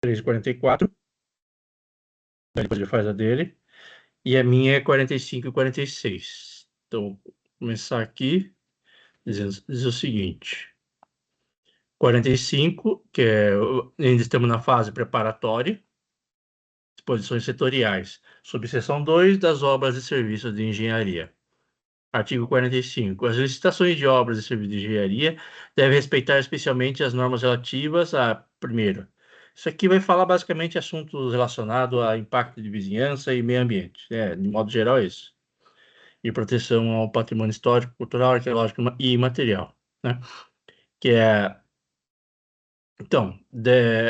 3,44. Depois ele faz a dele. E a minha é 45,46. Então, vou começar aqui diz o seguinte: 45, que é, ainda estamos na fase preparatória, disposições setoriais, subseção 2 das obras e serviços de engenharia. Artigo 45. As licitações de obras e serviços de engenharia devem respeitar especialmente as normas relativas a, primeiro, isso aqui vai falar basicamente assuntos relacionados a impacto de vizinhança e meio ambiente. De modo geral, é isso. E proteção ao patrimônio histórico, cultural, arqueológico e imaterial, né? Que é, então,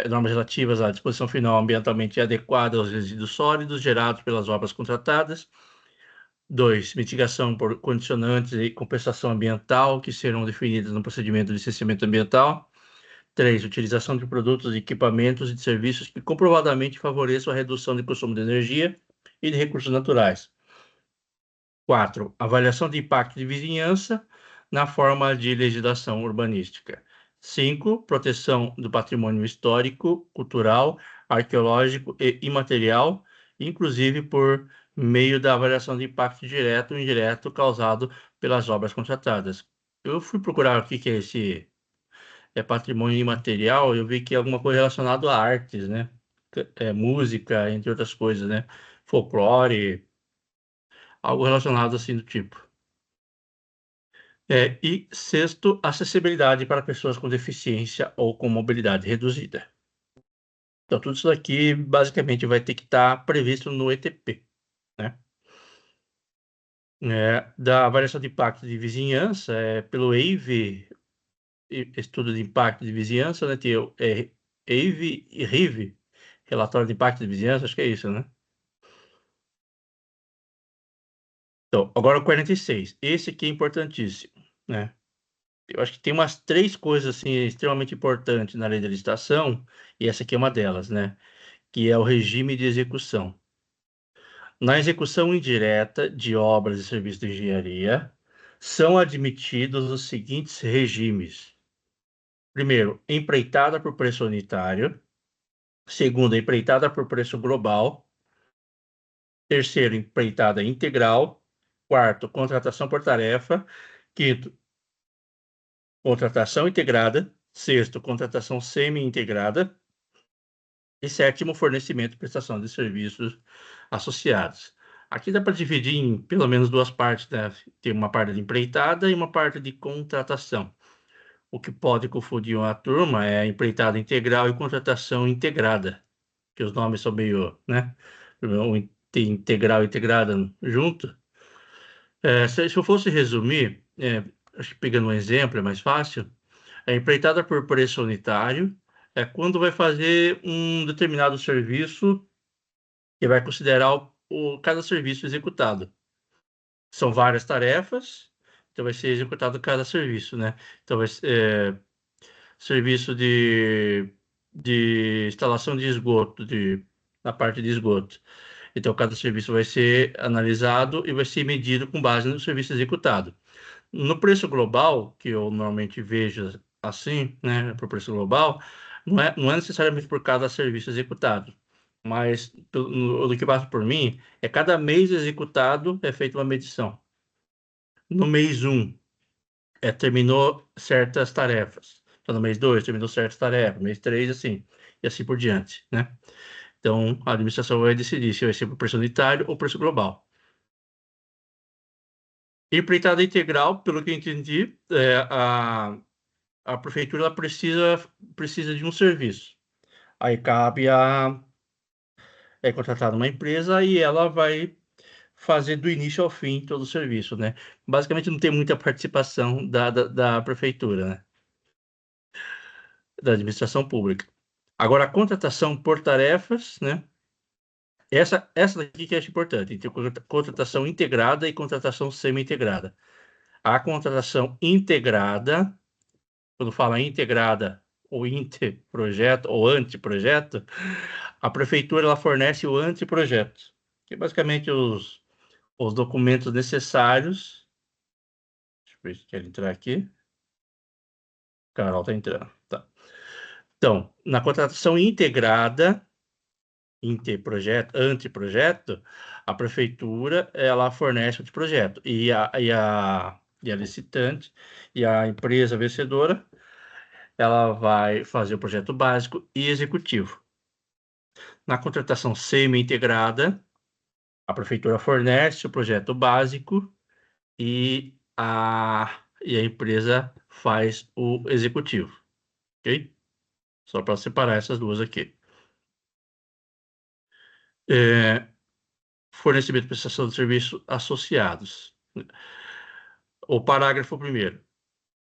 normas relativas à disposição final ambientalmente adequada aos resíduos sólidos gerados pelas obras contratadas. 2. Mitigação por condicionantes e compensação ambiental que serão definidas no procedimento de licenciamento ambiental. 3. Utilização de produtos, equipamentos e de serviços que comprovadamente favoreçam a redução de consumo de energia e de recursos naturais. 4. Avaliação de impacto de vizinhança na forma de legislação urbanística. 5. Proteção do patrimônio histórico, cultural, arqueológico e imaterial, inclusive por meio da avaliação de impacto direto ou indireto causado pelas obras contratadas. Eu fui procurar o que é esse patrimônio imaterial, eu vi que é alguma coisa relacionada a artes, né? Música, entre outras coisas, né? Folclore, algo relacionado assim do tipo. E sexto, acessibilidade para pessoas com deficiência ou com mobilidade reduzida. Então, tudo isso daqui basicamente vai ter que estar previsto no ETP, né? Da avaliação de impacto de vizinhança, pelo EIV, Estudo de Impacto de Vizinhança, né? Tem o EIV e RIV, Relatório de Impacto de Vizinhança, acho que é isso, né? Então, agora o 46. Esse aqui é importantíssimo, né? Eu acho que tem umas 3 coisas assim extremamente importantes na lei da licitação, e essa aqui é uma delas, né? Que é o regime de execução. Na execução indireta de obras e serviços de engenharia, são admitidos os seguintes regimes. Primeiro, empreitada por preço unitário. Segundo, empreitada por preço global. Terceiro, empreitada integral. Quarto, contratação por tarefa. Quinto, contratação integrada. Sexto, contratação semi-integrada. E sétimo, fornecimento e prestação de serviços associados. Aqui dá para dividir em pelo menos 2 partes, né? Tem uma parte de empreitada e uma parte de contratação. O que pode confundir uma turma é a empreitada integral e contratação integrada, que os nomes são meio, né? Tem integral e integrada junto. Se eu fosse resumir, acho que pegando um exemplo é mais fácil. É empreitada por preço unitário é quando vai fazer um determinado serviço e vai considerar cada serviço executado. São várias tarefas, então vai ser executado cada serviço, né? Então vai ser serviço de instalação de esgoto, na parte de esgoto. Então cada serviço vai ser analisado e vai ser medido com base no serviço executado. No preço global, que eu normalmente vejo assim, né, para o preço global, não é necessariamente por cada serviço executado, mas do que passa por mim, cada mês executado é feita uma medição. No mês 1, terminou certas tarefas. Então, no mês 2, terminou certas tarefas. Mês 3, assim, e assim por diante, né? Então, a administração vai decidir se vai ser por preço unitário ou preço global. Empreitada integral, pelo que eu entendi, a prefeitura ela precisa de um serviço. Aí cabe contratar uma empresa e ela vai fazer do início ao fim todo o serviço, né? Basicamente não tem muita participação da prefeitura, né? Da administração pública. Agora, a contratação por tarefas, né? Essa daqui que eu acho importante, tem contratação integrada e contratação semi-integrada. A contratação integrada, quando fala integrada, ou interprojeto, ou anteprojeto, a prefeitura ela fornece o anteprojeto, que é basicamente os documentos necessários. Deixa eu ver se quer entrar aqui. Carol está entrando. Tá. Então, na contratação integrada, anteprojeto, a prefeitura ela fornece o anteprojeto e a licitante e a empresa vencedora ela vai fazer o projeto básico e executivo. Na contratação semi-integrada, a prefeitura fornece o projeto básico e a empresa faz o executivo, ok? Só para separar essas duas aqui. Fornecimento e prestação de serviço associados. O parágrafo 1º.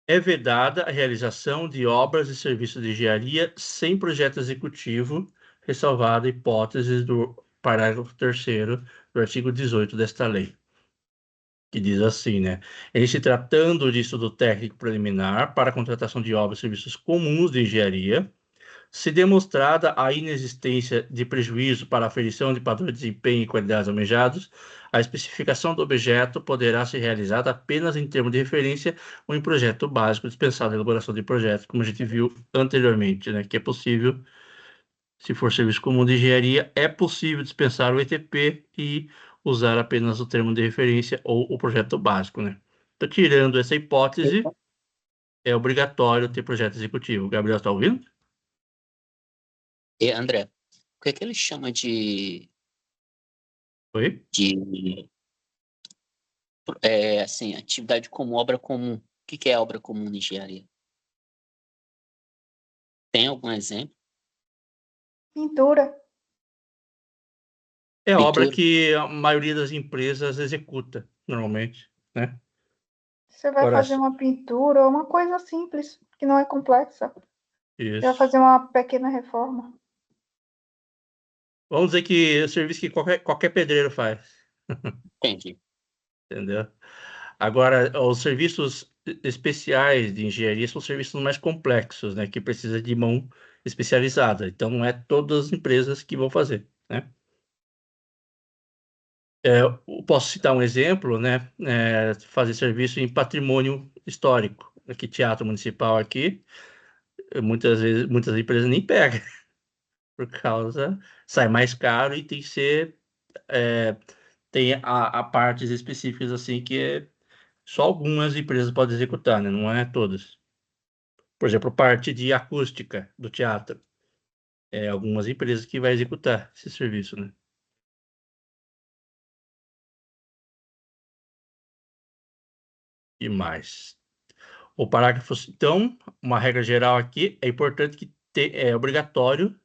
É vedada a realização de obras e serviços de engenharia sem projeto executivo, ressalvada a hipótese do parágrafo 3º do artigo 18 desta lei, que diz assim, né? Em se tratando de estudo técnico preliminar para a contratação de obras e serviços comuns de engenharia, se demonstrada a inexistência de prejuízo para a aferição de padrões de desempenho e qualidades almejados, a especificação do objeto poderá ser realizada apenas em termos de referência ou em projeto básico dispensado a elaboração de projetos, como a gente viu anteriormente, né? Que é possível, se for serviço comum de engenharia, é possível dispensar o ETP e usar apenas o termo de referência ou o projeto básico, né? Então, tirando essa hipótese, é obrigatório ter projeto executivo. Gabriel, está ouvindo? E, André, o que é que ele chama Oi? assim, atividade como obra comum? O que é obra comum na engenharia? Tem algum exemplo? Pintura. É a obra Pintura? que a maioria das empresas executa, normalmente, né? Você vai Agora, fazer uma pintura, uma coisa simples, que não é complexa. Você vai isso. fazer uma pequena reforma. Vamos dizer que é o serviço que qualquer pedreiro faz, Entendi. entendeu? Agora, os serviços especiais de engenharia são serviços mais complexos, né? Que precisa de mão especializada. Então, não é todas as empresas que vão fazer, né? Eu posso citar um exemplo, né? Fazer serviço em patrimônio histórico. Aqui, Teatro Municipal aqui, muitas vezes, muitas empresas nem pegam. Por causa, sai mais caro e tem que ser, tem a partes específicas assim que só algumas empresas podem executar, né? Não é todas. Por exemplo, parte de acústica do teatro, algumas empresas que vai executar esse serviço, né? E mais. O parágrafo, então, uma regra geral aqui, é importante que é obrigatório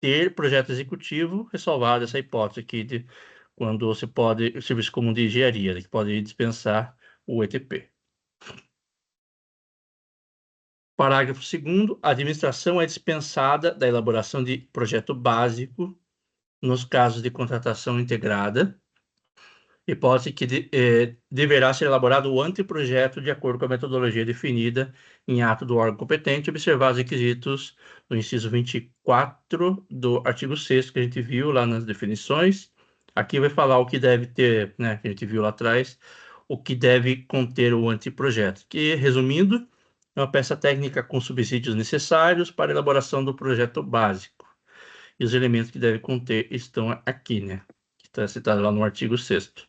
ter projeto executivo, ressalvado essa hipótese aqui de quando você pode, o serviço comum de engenharia, né, que pode dispensar o ETP. Parágrafo 2º, a administração é dispensada da elaboração de projeto básico nos casos de contratação integrada, hipótese que deverá ser elaborado o anteprojeto de acordo com a metodologia definida em ato do órgão competente, observar os requisitos do inciso 24 do artigo 6º que a gente viu lá nas definições. Aqui vai falar o que deve ter, né, que a gente viu lá atrás, o que deve conter o anteprojeto, que, resumindo, é uma peça técnica com subsídios necessários para a elaboração do projeto básico. E os elementos que deve conter estão aqui, né, que está citado lá no artigo 6º.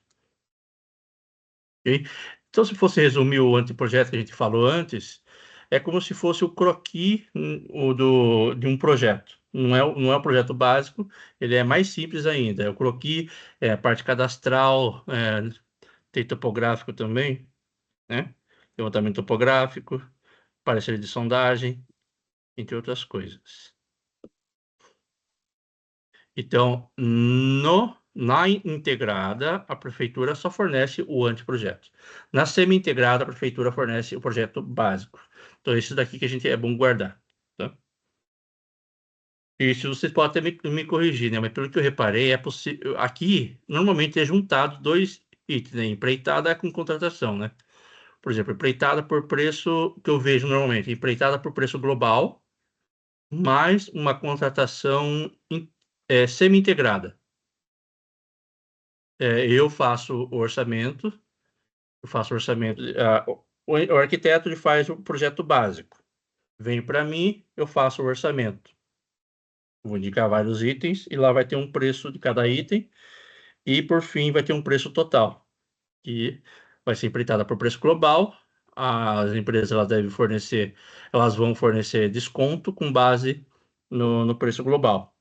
Ok? Então, se fosse resumir o anteprojeto que a gente falou antes, é como se fosse o croquis de um projeto. Não é o projeto básico, ele é mais simples ainda. É o croquis, é a parte cadastral, tem topográfico também, né? Levantamento topográfico, parecer de sondagem, entre outras coisas. Então, na integrada, a prefeitura só fornece o anteprojeto. Na semi-integrada, a prefeitura fornece o projeto básico. Então, isso daqui que a gente é bom guardar. Tá? Isso vocês podem até me corrigir, né? Mas pelo que eu reparei, é possível. Aqui, normalmente é juntado dois itens, né? Empreitada com contratação, né? Por exemplo, empreitada por preço que eu vejo normalmente, empreitada por preço global, mais uma contratação semi-integrada. Eu faço o orçamento, o arquiteto ele faz o projeto básico, vem para mim, eu faço o orçamento. Vou indicar vários itens e lá vai ter um preço de cada item. E, por fim, vai ter um preço total, que vai ser empreitada por preço global. As empresas elas vão fornecer desconto com base no preço global.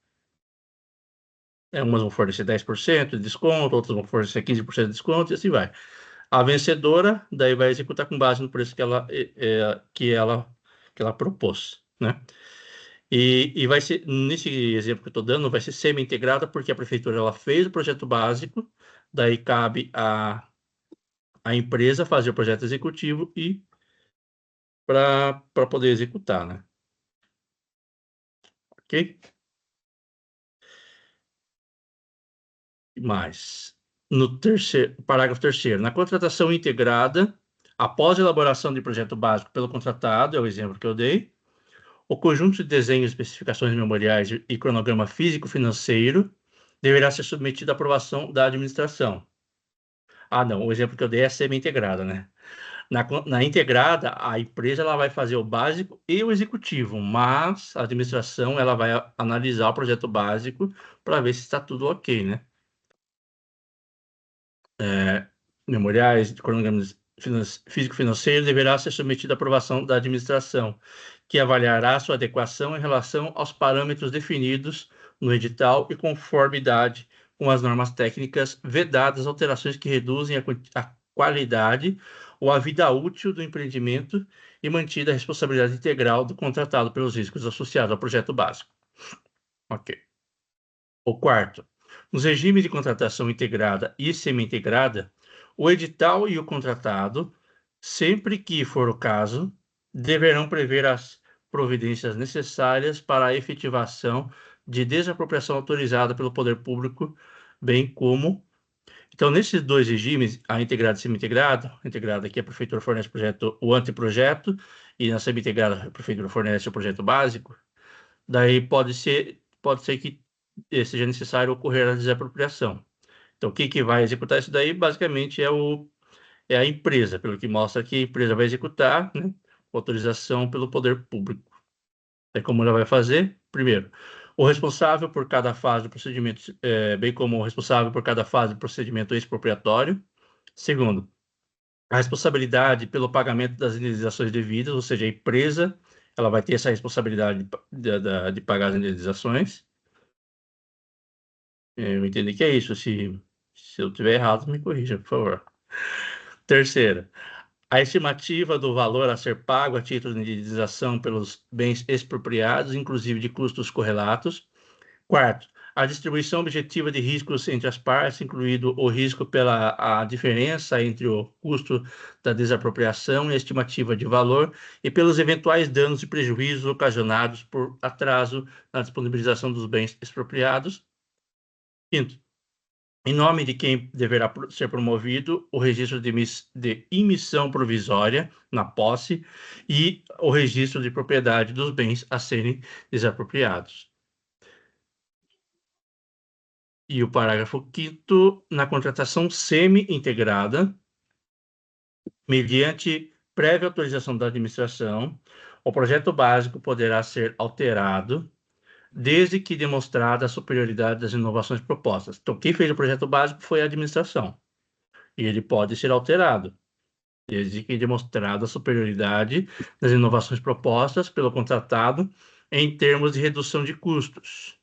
Umas vão fornecer 10% de desconto, outras vão fornecer 15% de desconto, e assim vai. A vencedora, daí vai executar com base no preço que ela propôs, né? E vai ser, nesse exemplo que eu estou dando, vai ser semi-integrada, porque a prefeitura ela fez o projeto básico, daí cabe a empresa fazer o projeto executivo e para poder executar, né? Ok? Mais. No parágrafo 3º, na contratação integrada, após a elaboração de projeto básico pelo contratado, é o exemplo que eu dei, o conjunto de desenhos, especificações memoriais e cronograma físico-financeiro deverá ser submetido à aprovação da administração. Ah, não, o exemplo que eu dei é semi-integrada, né? Na integrada, a empresa ela vai fazer o básico e o executivo, mas a administração ela vai analisar o projeto básico para ver se está tudo ok, né? Memoriais, cronogramas físico-financeiro deverá ser submetido à aprovação da administração, que avaliará sua adequação em relação aos parâmetros definidos no edital e conformidade com as normas técnicas, vedadas alterações que reduzem a qualidade ou a vida útil do empreendimento e mantida a responsabilidade integral do contratado pelos riscos associados ao projeto básico. Ok. O quarto, nos regimes de contratação integrada e semi-integrada, o edital e o contratado, sempre que for o caso, deverão prever as providências necessárias para a efetivação de desapropriação autorizada pelo poder público, bem como... Então, nesses dois regimes, a integrada e semi-integrada, a integrada aqui a prefeitura fornece o anteprojeto, e na semi-integrada a prefeitura fornece o projeto básico, daí pode ser que seja necessário ocorrer a desapropriação. Então, quem que vai executar isso daí, basicamente, é a empresa, pelo que mostra que a empresa vai executar, né, autorização pelo poder público. É como ela vai fazer? Primeiro, o responsável por cada fase do procedimento, bem como o responsável por cada fase do procedimento expropriatório. Segundo, a responsabilidade pelo pagamento das indenizações devidas, ou seja, a empresa ela vai ter essa responsabilidade de pagar as indenizações. Eu entendi que é isso. Se eu estiver errado, me corrija, por favor. Terceira, a estimativa do valor a ser pago a título de indenização pelos bens expropriados, inclusive de custos correlatos. Quarto, a distribuição objetiva de riscos entre as partes, incluído o risco pela a diferença entre o custo da desapropriação e a estimativa de valor, e pelos eventuais danos e prejuízos ocasionados por atraso na disponibilização dos bens expropriados. Quinto, em nome de quem deverá ser promovido o registro de emissão provisória na posse e o registro de propriedade dos bens a serem desapropriados. E o parágrafo 5º, na contratação semi-integrada, mediante prévia autorização da administração, o projeto básico poderá ser alterado desde que demonstrada a superioridade das inovações propostas. Então, quem fez o projeto básico foi a administração. E ele pode ser alterado, desde que demonstrada a superioridade das inovações propostas pelo contratado em termos de redução de custos,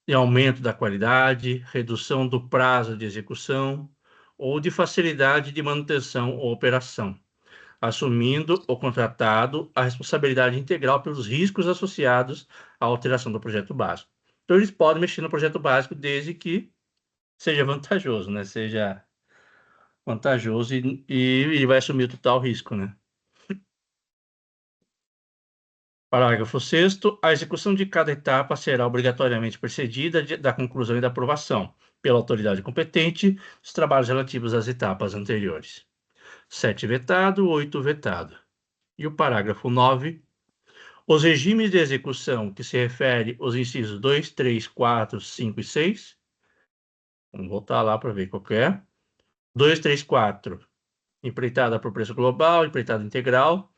de aumento da qualidade, redução do prazo de execução ou de facilidade de manutenção ou operação, assumindo o contratado a responsabilidade integral pelos riscos associados à alteração do projeto básico. Então, eles podem mexer no projeto básico desde que seja vantajoso, né? Seja vantajoso e ele vai assumir o total risco, né? Parágrafo 6º, a execução de cada etapa será obrigatoriamente precedida da conclusão e da aprovação, pela autoridade competente, dos trabalhos relativos às etapas anteriores. 7 vetado, 8 vetado. E o parágrafo 9, os regimes de execução que se refere aos incisos 2, 3, 4, 5 e 6, vamos voltar lá para ver qual que é. 2, 3, 4, empreitada por preço global, empreitada integral.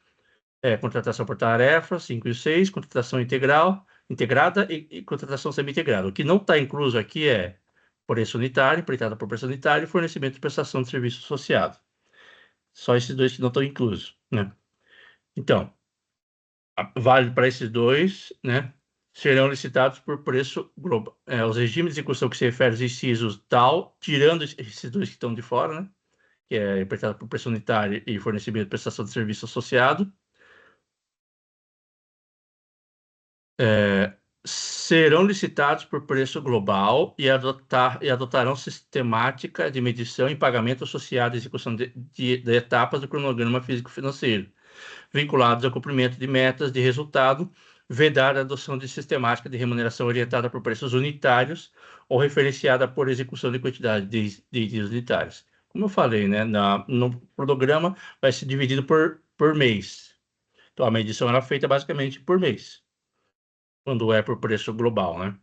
Contratação por tarefa, 5 e 6, contratação integrada e contratação semi-integrada. O que não está incluso aqui é preço unitário, empreitada por preço unitário e fornecimento de prestação de serviço associado. Só esses dois que não estão inclusos, né? Então, vale para esses dois, né? Serão licitados por preço global. Os regimes de execução que se refere aos incisos tal, tirando esses dois que estão de fora, né? Que é empreitada por preço unitário e fornecimento de prestação de serviço associado. Serão licitados por preço global e adotarão sistemática de medição e pagamento associada à execução de etapas do cronograma físico-financeiro, vinculados ao cumprimento de metas de resultado, vedada a adoção de sistemática de remuneração orientada por preços unitários ou referenciada por execução de quantidade de itens unitários. Como eu falei, né, no cronograma vai ser dividido por mês. Então, a medição era feita basicamente por mês, quando é por preço global, né?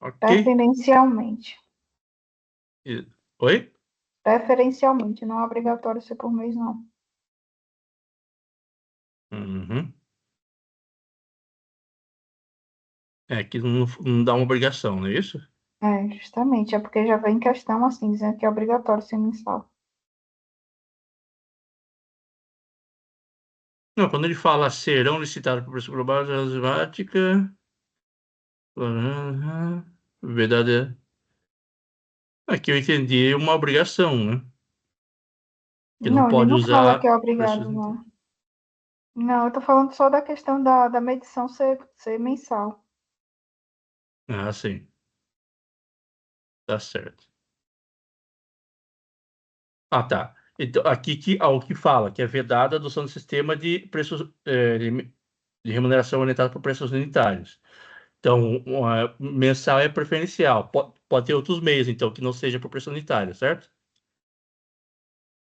Ok? Preferencialmente. Oi? Preferencialmente, não é obrigatório ser por mês, não. Uhum. Que não dá uma obrigação, não é isso? Justamente, é porque já vem questão assim, dizendo que é obrigatório ser mensal. Não, quando ele fala serão licitados por preço global, matemática, verdade. Aqui eu entendi uma obrigação, né? Que não Não, ele pode não fala que usar é preços. obrigado, não. Não, eu tô falando só da questão da medição ser mensal. Ah, sim. Tá certo. Ah, tá. Então, aqui o que fala, que é vedada a adoção do sistema de preços de remuneração orientada por preços unitários. Então, mensal é preferencial. Pode ter outros meios, então, que não seja por preço unitário, certo?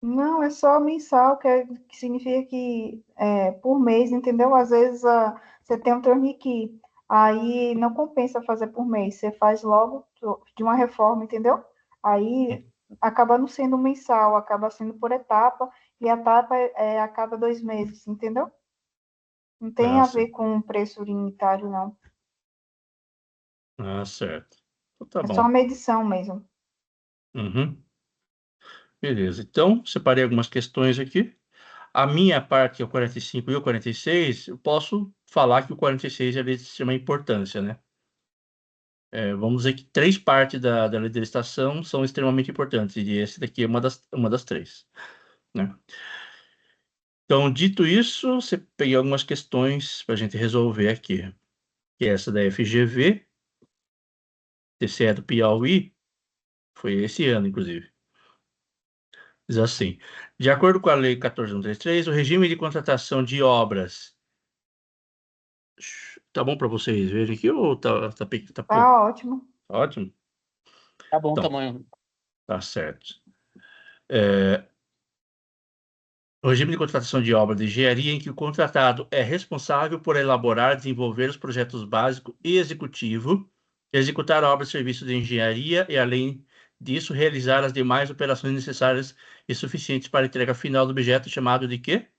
Não, é só mensal, que significa que por mês, entendeu? Às vezes você tem um torniquete, aí não compensa fazer por mês, você faz logo de uma reforma, entendeu? Aí acaba não sendo mensal, acaba sendo por etapa, e a etapa é a cada 2 meses, entendeu? Não tem Ah, a ver sim. com preço unitário, não. Ah, certo. Então, tá É só bom. uma medição mesmo. Uhum. Beleza. Então, separei algumas questões aqui. A minha parte, o 45 e o 46, eu posso falar que o 46 é de extrema importância, né? Vamos dizer que 3 partes da lei da licitação são extremamente importantes, e esse daqui é uma das 3, né? Então, dito isso, você peguei algumas questões para a gente resolver aqui, que é essa da FGV, TCE do Piauí, foi esse ano, inclusive. Diz assim: de acordo com a Lei 14.133, o regime de contratação de obras. Tá bom para vocês verem aqui ou tá pouco? Tá ótimo. Ótimo. Tá bom o Então, tamanho. tá certo. O regime de contratação de obra de engenharia em que o contratado é responsável por elaborar e desenvolver os projetos básico e executivo, executar a obra de serviço de engenharia e, além disso, realizar as demais operações necessárias e suficientes para a entrega final do objeto chamado de quê?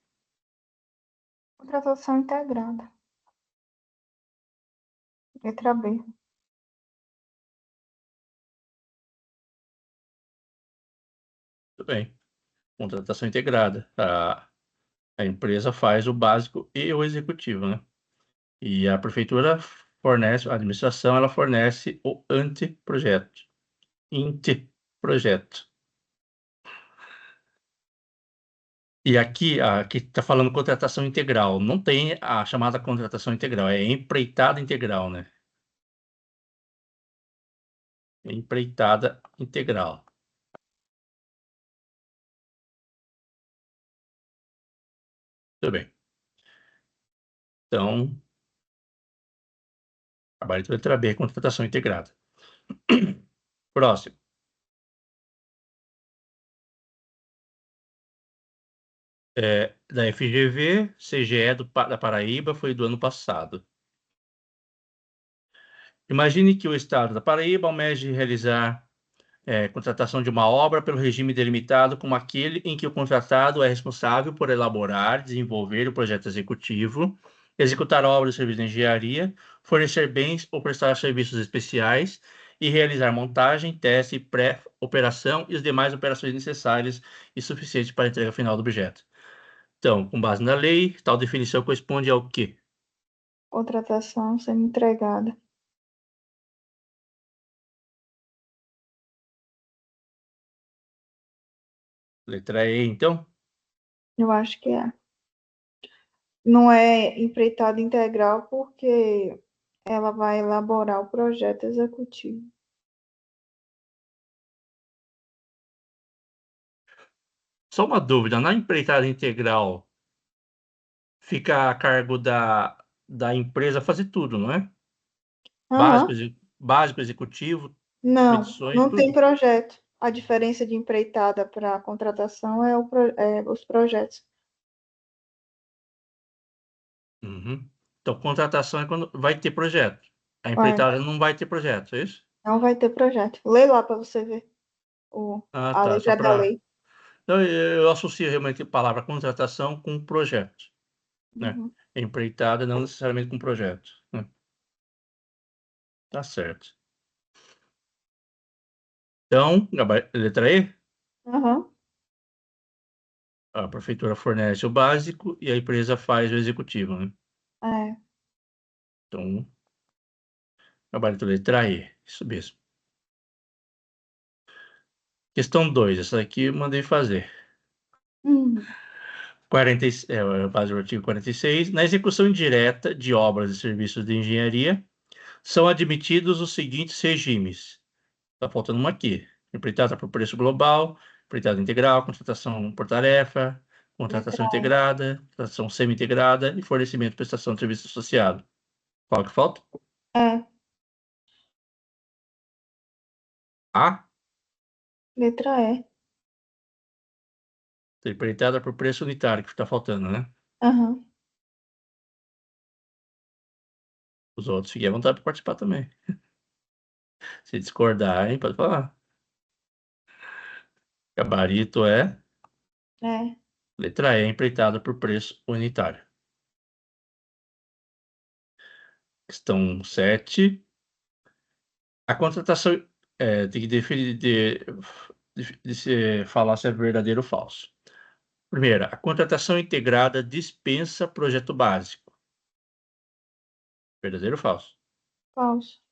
Contratação integrada. Letra B. Tudo bem. Contratação integrada. A empresa faz o básico e o executivo, né? E a prefeitura fornece, a administração, ela fornece o anteprojeto. Anteprojeto. E aqui está falando contratação integral. Não tem a chamada contratação integral, é empreitada integral, né? Empreitada integral. Tudo bem. Então, trabalho de letra B, contratação integrada. Próximo. Da FGV, CGE da Paraíba, foi do ano passado. Imagine que o Estado da Paraíba almeje realizar contratação de uma obra pelo regime delimitado como aquele em que o contratado é responsável por elaborar, desenvolver o projeto executivo, executar obras e serviços de engenharia, fornecer bens ou prestar serviços especiais e realizar montagem, teste, pré-operação e as demais operações necessárias e suficientes para a entrega final do objeto. Então, com base na lei, tal definição corresponde ao quê? Contratação sendo entregada. Letra E, então? Eu acho que é. Não é empreitada integral porque ela vai elaborar o projeto executivo. Só uma dúvida, na empreitada integral fica a cargo da empresa fazer tudo, não é? Aham. Básico, executivo, Não, medições, não tem tudo. projeto. A diferença de empreitada para contratação é, os projetos. Uhum. Então, contratação é quando vai ter projeto. A É, empreitada não vai ter projeto, é isso? não vai ter projeto. Lê lá para você ver Ah, a tá. Só letra da para. lei. Eu associo realmente a palavra contratação com projeto, né? Uhum. Empreitada não necessariamente com projeto, né? Tá certo. Então, letra E, Aham. a prefeitura fornece o básico e a empresa faz o executivo, né? É. Então, gabarito letra E, isso mesmo. Questão 2, essa aqui eu mandei fazer. Hum. 40, base do artigo 46. Na execução indireta de obras e serviços de engenharia, são admitidos os seguintes regimes. Está faltando uma aqui. Empreitada por preço global, empreitada integral, contratação por tarefa, Letra contratação integrada, contratação semi-integrada e fornecimento de prestação de serviço associado. Qual que falta? É. A. Letra E. Empreitada por preço unitário, que está faltando, né? Aham. Os outros fiquem à vontade para participar também. Se discordarem, pode falar. Gabarito é É. letra E, empreitada por preço unitário. Questão 7. A contratação tem que definir de se falar se é verdadeiro ou falso. Primeira, a contratação integrada dispensa projeto básico. Verdadeiro ou falso? Falso.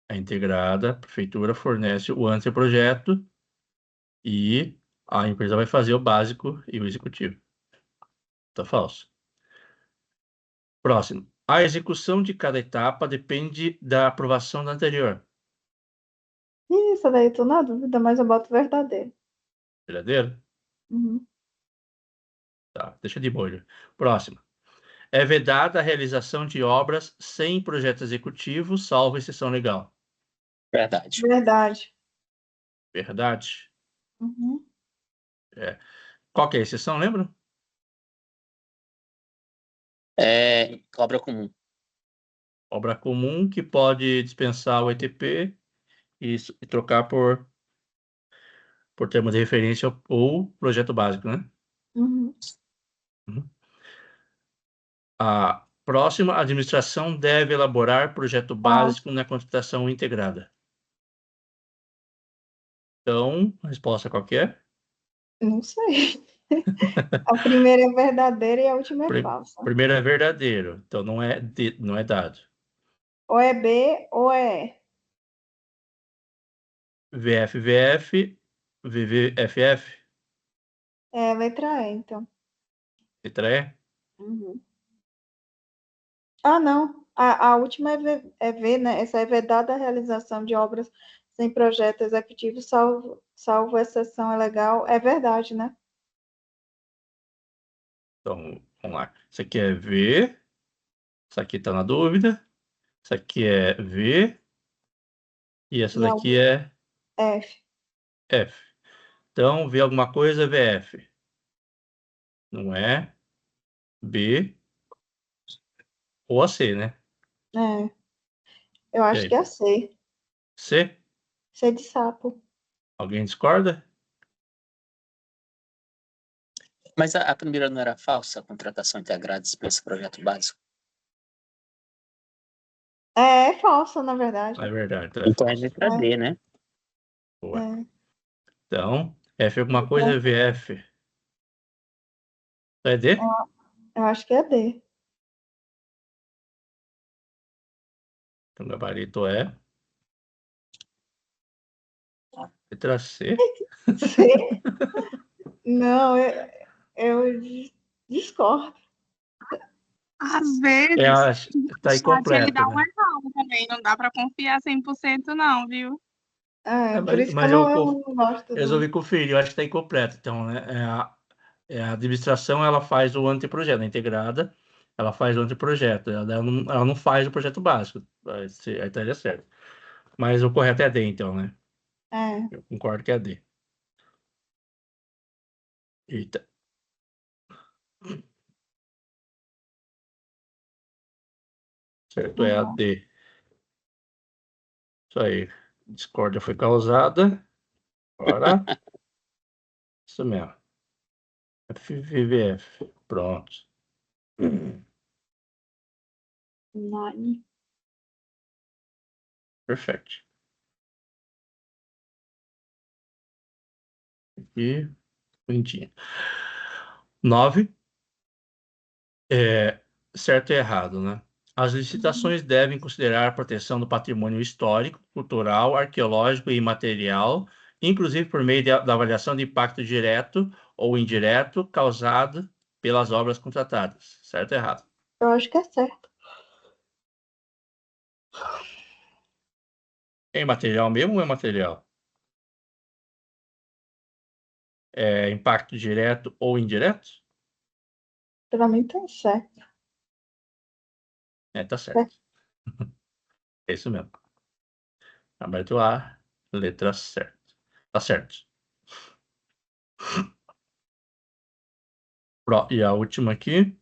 A integrada, a prefeitura fornece o anteprojeto e a empresa vai fazer o básico e o executivo. Tá falso. Próximo. A execução de cada etapa depende da aprovação da anterior. Isso daí eu tô na dúvida, mas eu boto verdadeiro. Verdadeiro? Uhum. Tá, deixa de molho. Próximo. É vedada a realização de obras sem projeto executivo, salvo exceção legal. Verdade. Verdade. Verdade? Uhum. É. Qual que é a exceção, lembra? É obra comum. Obra comum que pode dispensar o ETP e trocar por termo de referência ou projeto básico, né? Uhum. Uhum. A próxima, a administração deve elaborar projeto Falso. básico na contratação integrada. Então, a resposta qual que é? Não sei. A primeira é verdadeira e a última é falsa. Primeiro é verdadeiro, então não é dado. Ou é B ou é E. VF, VVFF, É letra E, então. letra E. Uhum. Ah, não. A última é V, né? Essa é vedada a realização de obras sem projeto executivo, salvo exceção é legal. É verdade, né? Então, vamos lá. Isso aqui é V, isso aqui está na dúvida, isso aqui é V e essa E a daqui é F. F. Então, V alguma coisa é VF. Não é B ou a C, né? É, eu E acho que aí? é C. C? C de sapo. Alguém discorda? Mas a primeira não era falsa, a contratação integrada dispensa projeto básico. É falsa, na verdade. É verdade, então é Então é falso. letra D, né? Boa. É. Então, F alguma coisa é VF. É D? Eu acho que é D. Então, o gabarito é letra C. C? Não, eu discordo. Às É, vezes, tá o chat ele incompleto, dá um né? errado também. Não dá para confiar 100% não, viu? É, por Mas, isso que mas eu não gosto resolvi do... conferir, eu acho que está incompleto. Então, né, a administração ela faz o anteprojeto, a integrada ela faz o anteprojeto, ela não faz o projeto básico. Aí estaria certo. Mas o correto é a D, então, né? É. Eu concordo que é a D. Eita. Certo, é a Uhum. D. Isso aí. Discórdia foi causada. Agora, isso mesmo. FVVF. Pronto. Nine. Perfeito. Aqui, bonitinho. 9. Certo e errado, né? As licitações devem considerar a proteção do patrimônio histórico, cultural, arqueológico e imaterial, inclusive por meio da avaliação de impacto direto ou indireto causado pelas obras contratadas. Certo ou errado? Eu acho que é certo. É imaterial mesmo ou é material? É impacto direto ou indireto? Pra mim tá certo. Tá certo. É isso mesmo. Aberto A, letra certa. Tá certo. E a última aqui.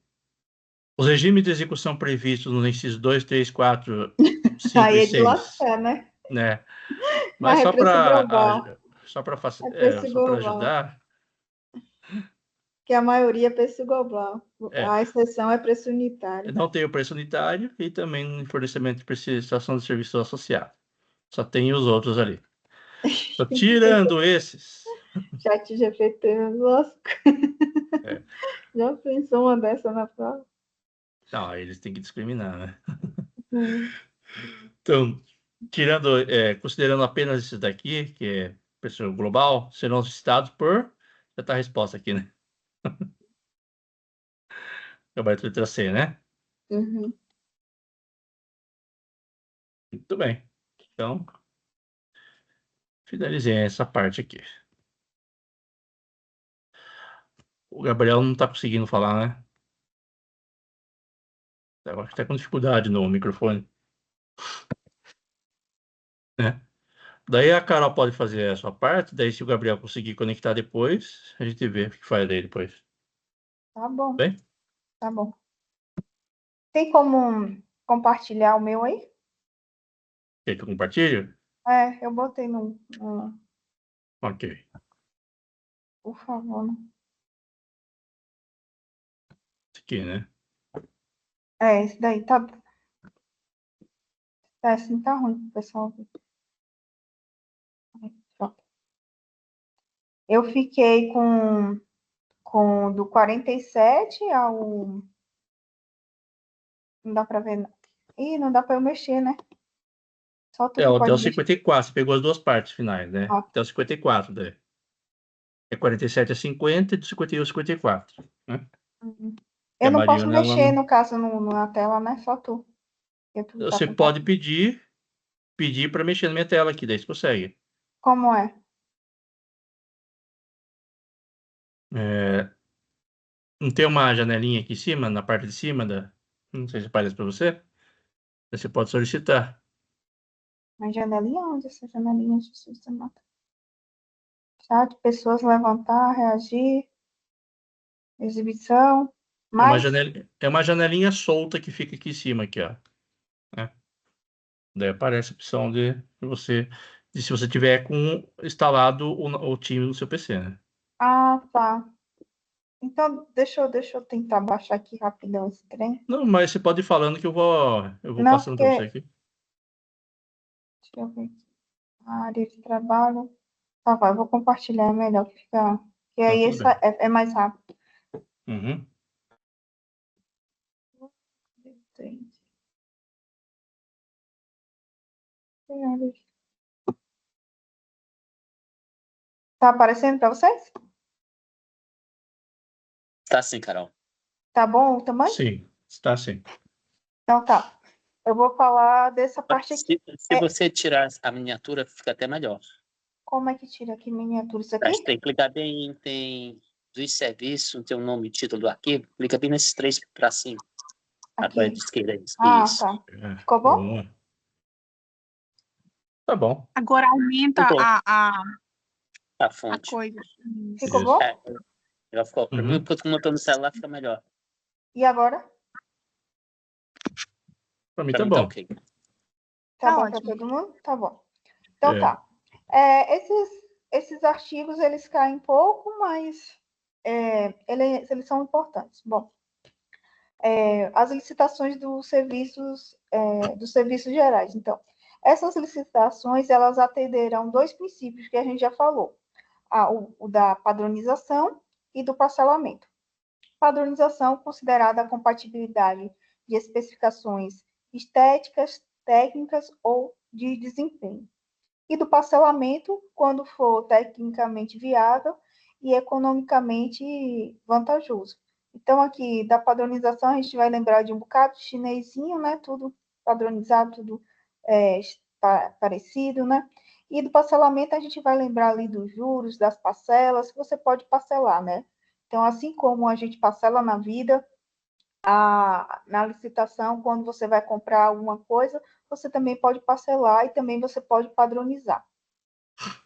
Os regimes de execução previstos nos incisos 2, 3, 4, 5 Aí e é de 6, lascar, né? né? Mas Mas é preço global. É preço só para global. ajudar, Que a maioria é preço global. é, A exceção é preço unitário. não tem o preço unitário e também no fornecimento de prestação de serviço associado. Só tem os outros ali. Só tirando esses. Chat GPT, nossa. É, Já pensou uma dessa na prova? não, aí eles têm que discriminar, né? Hum. Então, considerando apenas esses daqui, que é preço global, serão citados por. Já está a resposta aqui, né? Gabarito letra C, né? Uhum. Muito bem. Então, finalizei essa parte aqui. O Gabriel não está conseguindo falar, né? Eu acho que está com dificuldade no microfone. Né? Daí a Carol pode fazer a sua parte, daí se o Gabriel conseguir conectar depois, a gente vê o que faz daí depois. Tá bom, Bem? tá bom. Tem como compartilhar o meu aí? Quer que eu compartilhe? É, eu botei Ok. por favor. Né? Esse aqui, né? É, esse daí tá assim, tá ruim pro pessoal ver. Pronto. Eu fiquei com do 47 ao. Não dá pra ver. Não. Ih, não dá pra eu mexer, né? Só tu que Até pode o mexer. 54, você pegou as duas partes finais, né? Ó. Até o 54, daí. É 47 a 50 e de 51 a 54. Né? Uhum. E a Eu não posso Mariana, ela mexer, não. no caso, na tela, né? Só tu. Porque tu tá Você com pode pedir para mexer na minha tela aqui, daí você consegue. Como é? É, não tem uma janelinha aqui em cima, na parte de cima da. Não sei se aparece para você. Você pode solicitar. Na janelinha? Onde essa janelinha de sistema? Chat, pessoas levantar, reagir, exibição. Mais? É uma janelinha solta que fica aqui em cima, aqui, ó. Né? Daí aparece a opção de você E se você tiver instalado o time no seu PC, né? Ah, tá. Então, deixa eu tentar baixar aqui rapidão esse trem. Não, mas você pode ir falando que eu vou Não, passando para você porque... aqui. Deixa eu ver aqui. Área de trabalho. Tá, vai, eu vou compartilhar, é melhor que ficar... Que Não, aí tudo bem. é mais rápido. Uhum. Tá aparecendo para vocês? Tá sim, Carol. Tá bom o tamanho? Sim, está sim. Então tá. Eu vou falar dessa parte aqui. Se você tirar a miniatura, fica até melhor. Como é que tira aqui miniatura isso Acho aqui? que tem que clicar bem, tem dos serviços, tem o nome e título do arquivo, clica bem nesses 3 para cima. Agora de Aqui. esquerda. Ah, Isso. tá. É, Ficou bom? boa. Tá bom. Agora aumenta Ficou. a A fonte. coisa. Ficou Isso. bom? Já ficou. Pra mim, Uhum. depois que eu tô no celular, fica melhor. E agora? Para mim Pra tá mim tá bom. ok. Tá Tá bom para ótimo. todo mundo? Tá bom. Então É. tá. Esses artigos, eles caem pouco, mas eles são importantes. Bom, as licitações dos serviços gerais. Então, essas licitações, elas atenderão dois princípios que a gente já falou. O da padronização e do parcelamento. Padronização considerada a compatibilidade de especificações estéticas, técnicas ou de desempenho. E do parcelamento, quando for tecnicamente viável e economicamente vantajoso. Então, aqui da padronização, a gente vai lembrar de um bocado de chinesinho, né? Tudo padronizado, tudo parecido, né? E do parcelamento, a gente vai lembrar ali dos juros, das parcelas, que você pode parcelar, né? Então, assim como a gente parcela na vida, na licitação, quando você vai comprar alguma coisa, você também pode parcelar e também você pode padronizar.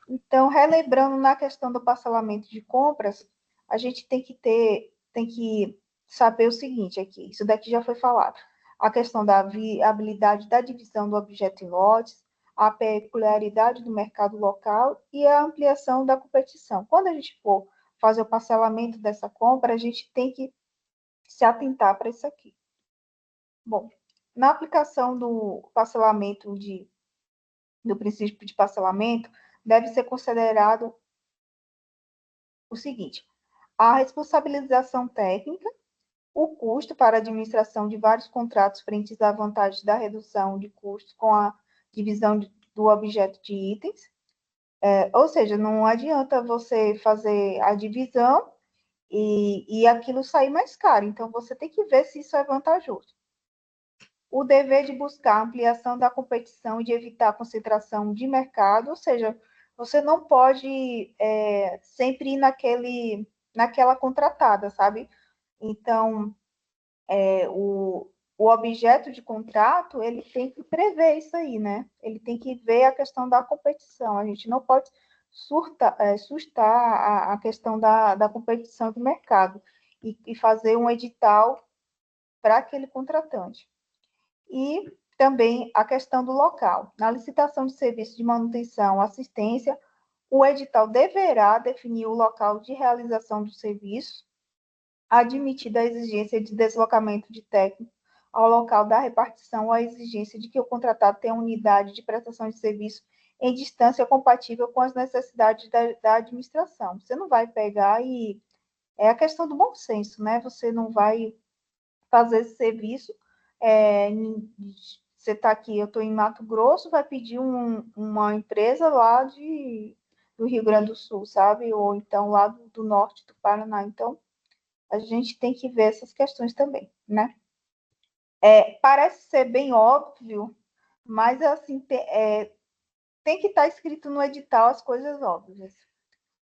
Então, relembrando na questão do parcelamento de compras, a gente tem que saber o seguinte aqui, isso daqui já foi falado, a questão da viabilidade da divisão do objeto em lotes, a peculiaridade do mercado local e a ampliação da competição. Quando a gente for fazer o parcelamento dessa compra, a gente tem que se atentar para isso aqui. Bom, na aplicação do parcelamento do princípio de parcelamento, deve ser considerado o seguinte: a responsabilização técnica, o custo para a administração de vários contratos frente às vantagens da redução de custos com a divisão do objeto de itens. Ou seja, não adianta você fazer a divisão e aquilo sair mais caro. Então, você tem que ver se isso é vantajoso. O dever de buscar ampliação da competição e de evitar a concentração de mercado, ou seja, você não pode sempre ir naquela contratada, sabe? Então, o objeto de contrato, ele tem que prever isso aí, né? Ele tem que ver a questão da competição. A gente não pode sustar a questão da competição do mercado e fazer um edital para aquele contratante. E também a questão do local. Na licitação de serviço de manutenção, assistência, o edital deverá definir o local de realização do serviço, admitida a exigência de deslocamento de técnico ao local da repartição ou a exigência de que o contratado tenha unidade de prestação de serviço em distância compatível com as necessidades da administração. Você não vai pegar e... É a questão do bom senso, né? Você não vai fazer esse serviço. Você está aqui, eu estou em Mato Grosso, vai pedir uma empresa lá do Rio Grande do Sul, sabe? Ou então lá do norte do Paraná. Então, a gente tem que ver essas questões também, né? Parece ser bem óbvio, mas assim, tem que estar escrito no edital as coisas óbvias.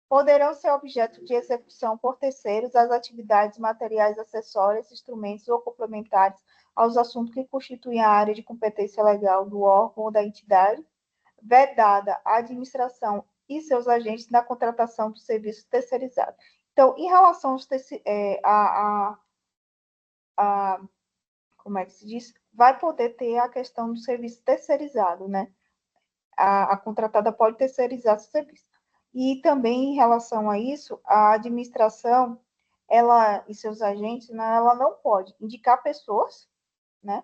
Poderão ser objeto de execução por terceiros as atividades materiais acessórias, instrumentos ou complementares aos assuntos que constituem a área de competência legal do órgão ou da entidade, vedada a administração e seus agentes na contratação do serviço terceirizado. Então, em relação como é que se diz? Vai poder ter a questão do serviço terceirizado, né? a contratada pode terceirizar seu serviço. E também, em relação a isso, a administração, ela e seus agentes, né, ela não pode indicar pessoas, né,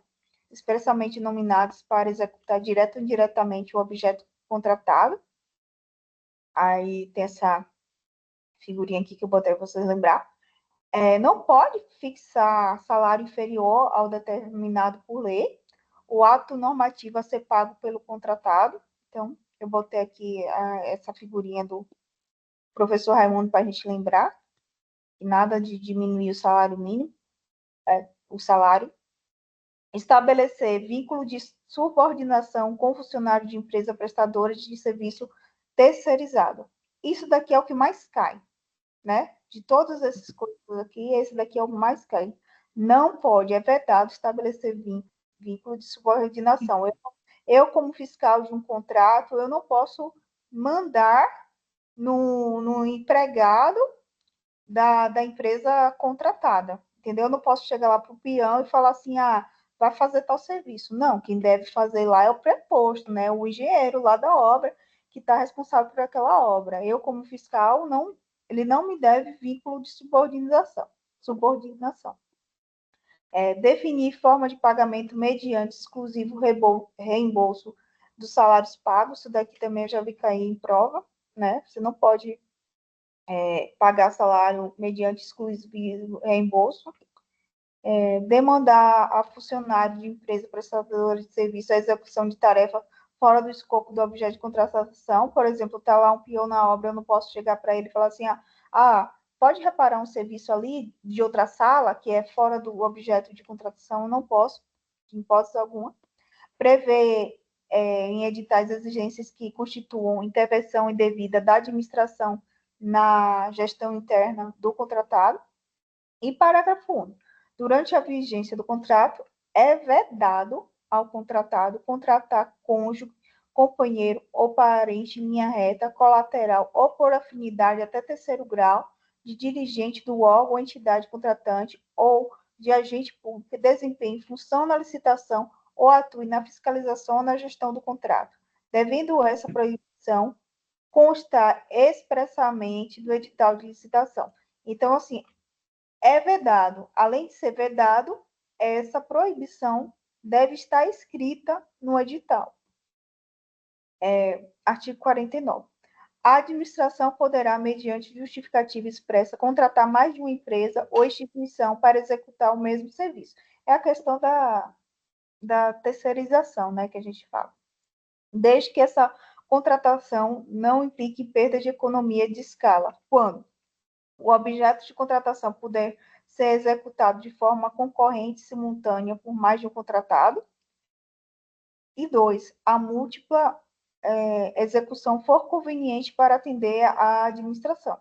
expressamente nominadas para executar direto ou indiretamente o objeto contratado. Aí tem essa figurinha aqui que eu botei para vocês lembrar. Não pode fixar salário inferior ao determinado por lei, o ato normativo a ser pago pelo contratado. Então, eu botei aqui essa figurinha do professor Raimundo para a gente lembrar, que nada de diminuir o salário mínimo, o salário. Estabelecer vínculo de subordinação com funcionário de empresa prestadora de serviço terceirizado. Isso daqui é o que mais cai, né? De todas essas coisas aqui, esse daqui é o mais cai. Não pode, é vedado estabelecer vínculo de subordinação. Eu, como fiscal de um contrato, eu não posso mandar no empregado da empresa contratada, entendeu? Eu não posso chegar lá para o peão e falar assim, vai fazer tal serviço. Não, quem deve fazer lá é o preposto, né? O engenheiro lá da obra, que está responsável por aquela obra. Eu, como fiscal, ele não me deve vínculo de subordinação. Definir forma de pagamento mediante exclusivo reembolso dos salários pagos. Isso daqui também eu já vi cair em prova, né? Você não pode pagar salário mediante exclusivo reembolso. Demandar a funcionário de empresa prestadora de serviço a execução de tarefa fora do escopo do objeto de contratação. Por exemplo, está lá um peão na obra, eu não posso chegar para ele e falar assim, pode reparar um serviço ali de outra sala, que é fora do objeto de contratação, eu não posso, de hipótese alguma. Prever em editais exigências que constituam intervenção indevida da administração na gestão interna do contratado. E parágrafo único. Durante a vigência do contrato, é vedado ao contratado contratar cônjuge, companheiro ou parente em linha reta, colateral ou por afinidade até terceiro grau, de dirigente do órgão ou entidade contratante ou de agente público que desempenhe função na licitação ou atue na fiscalização ou na gestão do contrato, devendo essa proibição constar expressamente do edital de licitação. Então, assim, é vedado. Além de ser vedado, essa proibição deve estar escrita no edital. Artigo 49. A administração poderá, mediante justificativa expressa, contratar mais de uma empresa ou instituição para executar o mesmo serviço. É a questão da terceirização, né, que a gente fala. Desde que essa contratação não implique perda de economia de escala. Quando o objeto de contratação puder ser executado de forma concorrente e simultânea por mais de um contratado. E 2, a múltipla execução for conveniente para atender à administração.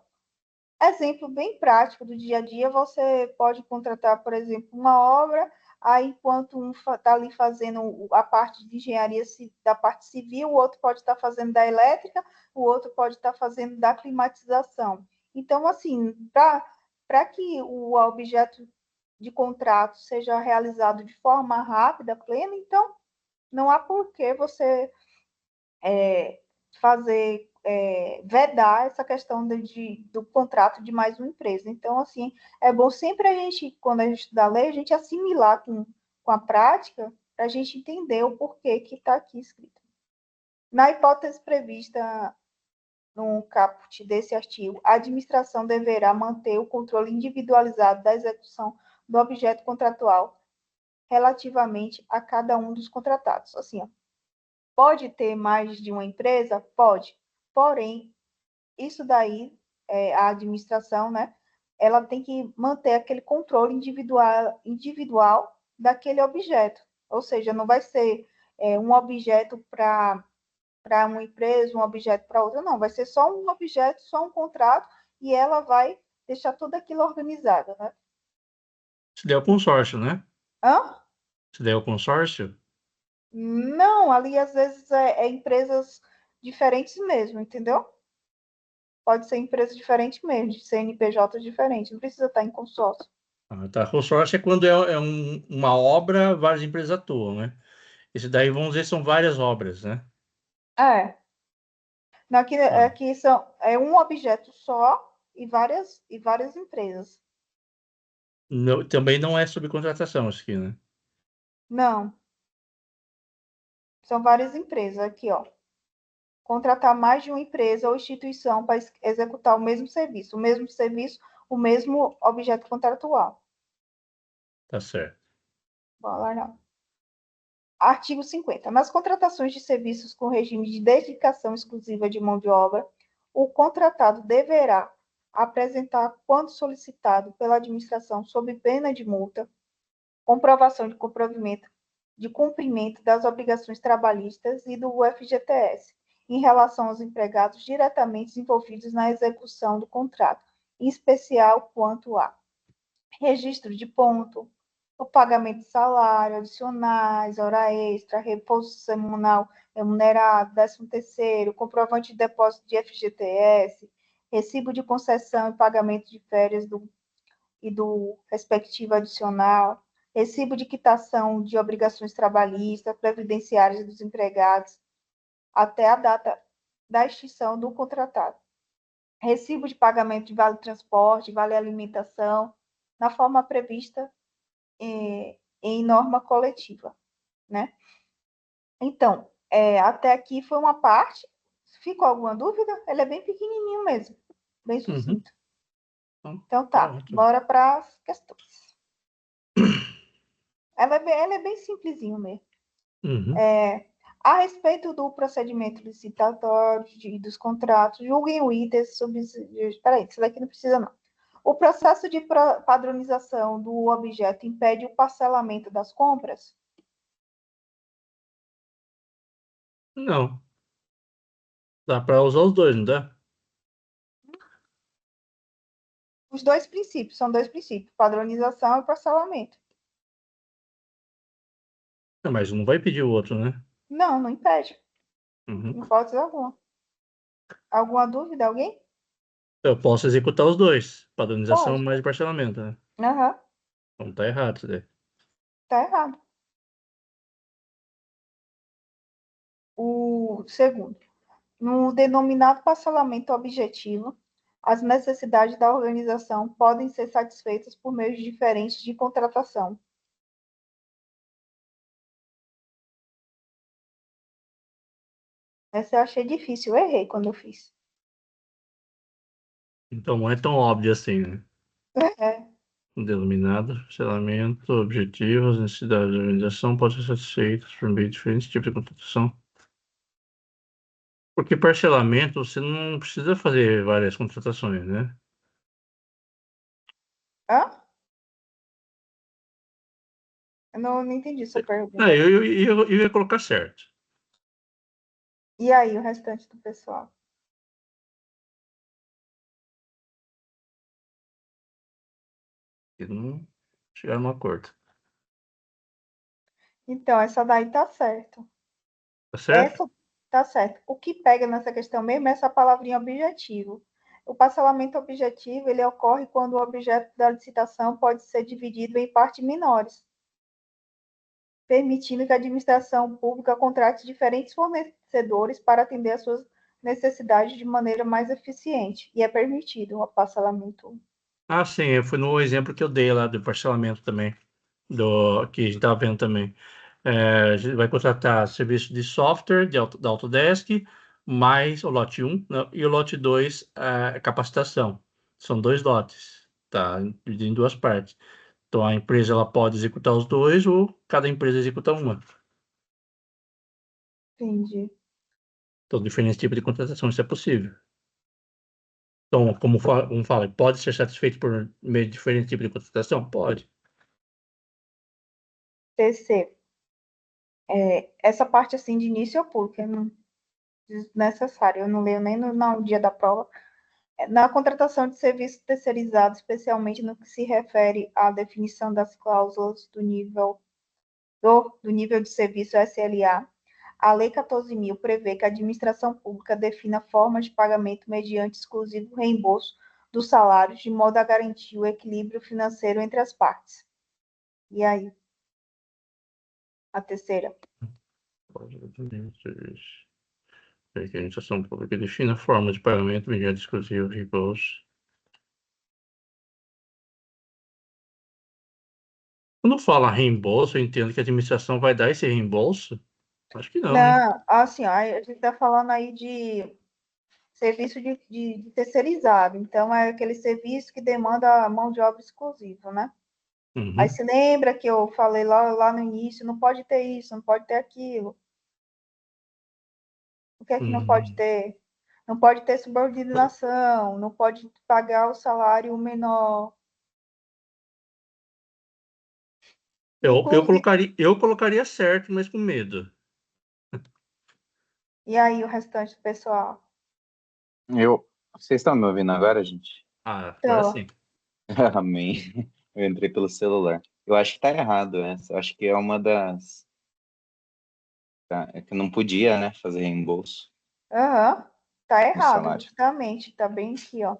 Exemplo bem prático do dia a dia, você pode contratar, por exemplo, uma obra, aí enquanto um está ali fazendo a parte de engenharia da parte civil, o outro pode estar fazendo da elétrica, o outro pode estar fazendo da climatização. Então, assim, para que o objeto de contrato seja realizado de forma rápida, plena, então não há por que você vedar essa questão do contrato de mais uma empresa. Então, assim, é bom sempre a gente, quando a gente estuda a lei, a gente assimilar com a prática, para a gente entender o porquê que está aqui escrito. Na hipótese prevista no caput desse artigo, a administração deverá manter o controle individualizado da execução do objeto contratual relativamente a cada um dos contratados. Assim, pode ter mais de uma empresa? Pode. Porém, isso daí, a administração, né, ela tem que manter aquele controle individual daquele objeto. Ou seja, não vai ser um objeto para uma empresa, um objeto para outra, não. Vai ser só um objeto, só um contrato, e ela vai deixar tudo aquilo organizado, né? Isso daí é o consórcio, né? Hã? Isso daí é o consórcio? Não, ali às vezes é empresas diferentes mesmo, entendeu? Pode ser empresa diferente mesmo, de CNPJ diferente, não precisa estar em consórcio. Tá. Consórcio é quando é uma obra, várias empresas atuam, né? Esse daí, vamos dizer, são várias obras, né? É. Aqui é um objeto só e várias empresas. Também não é subcontratação isso aqui, né? Não. São várias empresas. Aqui, ó. Contratar mais de uma empresa ou instituição para executar o mesmo serviço, o mesmo objeto contratual. Tá certo. Bora lá, não. Artigo 50. Nas contratações de serviços com regime de dedicação exclusiva de mão de obra, o contratado deverá apresentar, quando solicitado pela administração sob pena de multa, comprovação de cumprimento das obrigações trabalhistas e do FGTS em relação aos empregados diretamente envolvidos na execução do contrato, em especial quanto a registro de ponto, o pagamento de salário, adicionais, hora extra, repouso semanal remunerado, 13º, comprovante de depósito de FGTS, recibo de concessão e pagamento de férias e do respectivo adicional, recibo de quitação de obrigações trabalhistas, previdenciárias dos empregados, até a data da extinção do contratado. Recibo de pagamento de vale transporte, vale alimentação, na forma prevista em norma coletiva, né? Então, até aqui foi uma parte. Ficou alguma dúvida? Ele é bem pequenininho mesmo, bem sucinto. Então tá, bora para as questões. Ela é bem simplesinho mesmo. A respeito do procedimento licitatório dos contratos, julguem o itens subsidiários. Peraí, isso daqui não precisa não. O processo de padronização do objeto impede o parcelamento das compras? Não. Dá para usar os dois, não dá? Os dois princípios, são dois princípios, padronização e parcelamento. Não, mas não vai pedir o outro, né? Não, não impede. Uhum. Em hipótese alguma. Alguma dúvida, alguém? Eu posso executar os dois. Padronização Pode. mais parcelamento, né? Aham, Então tá errado isso daí. tá errado. O segundo. No denominado parcelamento objetivo, as necessidades da organização podem ser satisfeitas por meios diferentes de contratação. Essa eu achei difícil, eu errei quando eu fiz. Então não é tão óbvio assim, né? É, Denominado, parcelamento, objetivos, necessidades da organização podem ser satisfeitas por meio de diferentes tipos de contratação. Porque parcelamento, você não precisa fazer várias contratações, né? hã? Eu não entendi sua Não, pergunta. eu ia colocar certo. E aí, o restante do pessoal? E não chegaram a um acordo. Então, essa daí tá certo. Tá certo? Essa tá certo. O que pega nessa questão mesmo é essa palavrinha objetivo. O parcelamento objetivo, ele ocorre quando o objeto da licitação pode ser dividido em partes menores, permitindo que a administração pública contrate diferentes fornecedores para atender às suas necessidades de maneira mais eficiente. E é permitido o parcelamento. Ah, sim, foi no exemplo que eu dei lá do parcelamento também, que a gente estava vendo também. A gente vai contratar serviço de software da Autodesk, mais o lote 1, né, e o lote 2, capacitação. São dois lotes, tá? Dividido em duas partes. Então a empresa ela pode executar os dois ou cada empresa executa uma. Entendi. Então, diferentes tipos de contratação, isso é possível. Então, como fala, pode ser satisfeito por meio de diferentes tipos de contratação? Pode. Terceiro, essa parte assim de início eu pulo, que é desnecessário. Eu não leio nem no dia da prova. Na contratação de serviços terceirizados, especialmente no que se refere à definição das cláusulas do nível de serviço SLA, a Lei 14.000 prevê que a administração pública defina formas de pagamento mediante exclusivo reembolso dos salários, de modo a garantir o equilíbrio financeiro entre as partes. E aí? A terceira. A administração pública define a forma de pagamento mediante exclusivo reembolso. Quando fala reembolso, eu entendo que a administração vai dar esse reembolso? Acho que não, né? Não, assim, ó, a gente está falando aí de serviço de terceirizado. Então, é aquele serviço que demanda mão de obra exclusiva, né? Aí Uhum, se lembra que eu falei lá no início, não pode ter isso, não pode ter aquilo. O que é que não pode uhum. ter? Não pode ter subordinação, não pode pagar o salário menor. Inclusive, Eu colocaria certo, mas com medo. e aí o restante do pessoal? Vocês estão me ouvindo agora, gente? Ah, agora Então, sim. Amém. Eu entrei pelo celular. Eu acho que tá errado essa. Eu acho que é uma das. É que não podia, né, fazer reembolso aham, tá no errado, salário. justamente, tá bem aqui, ó.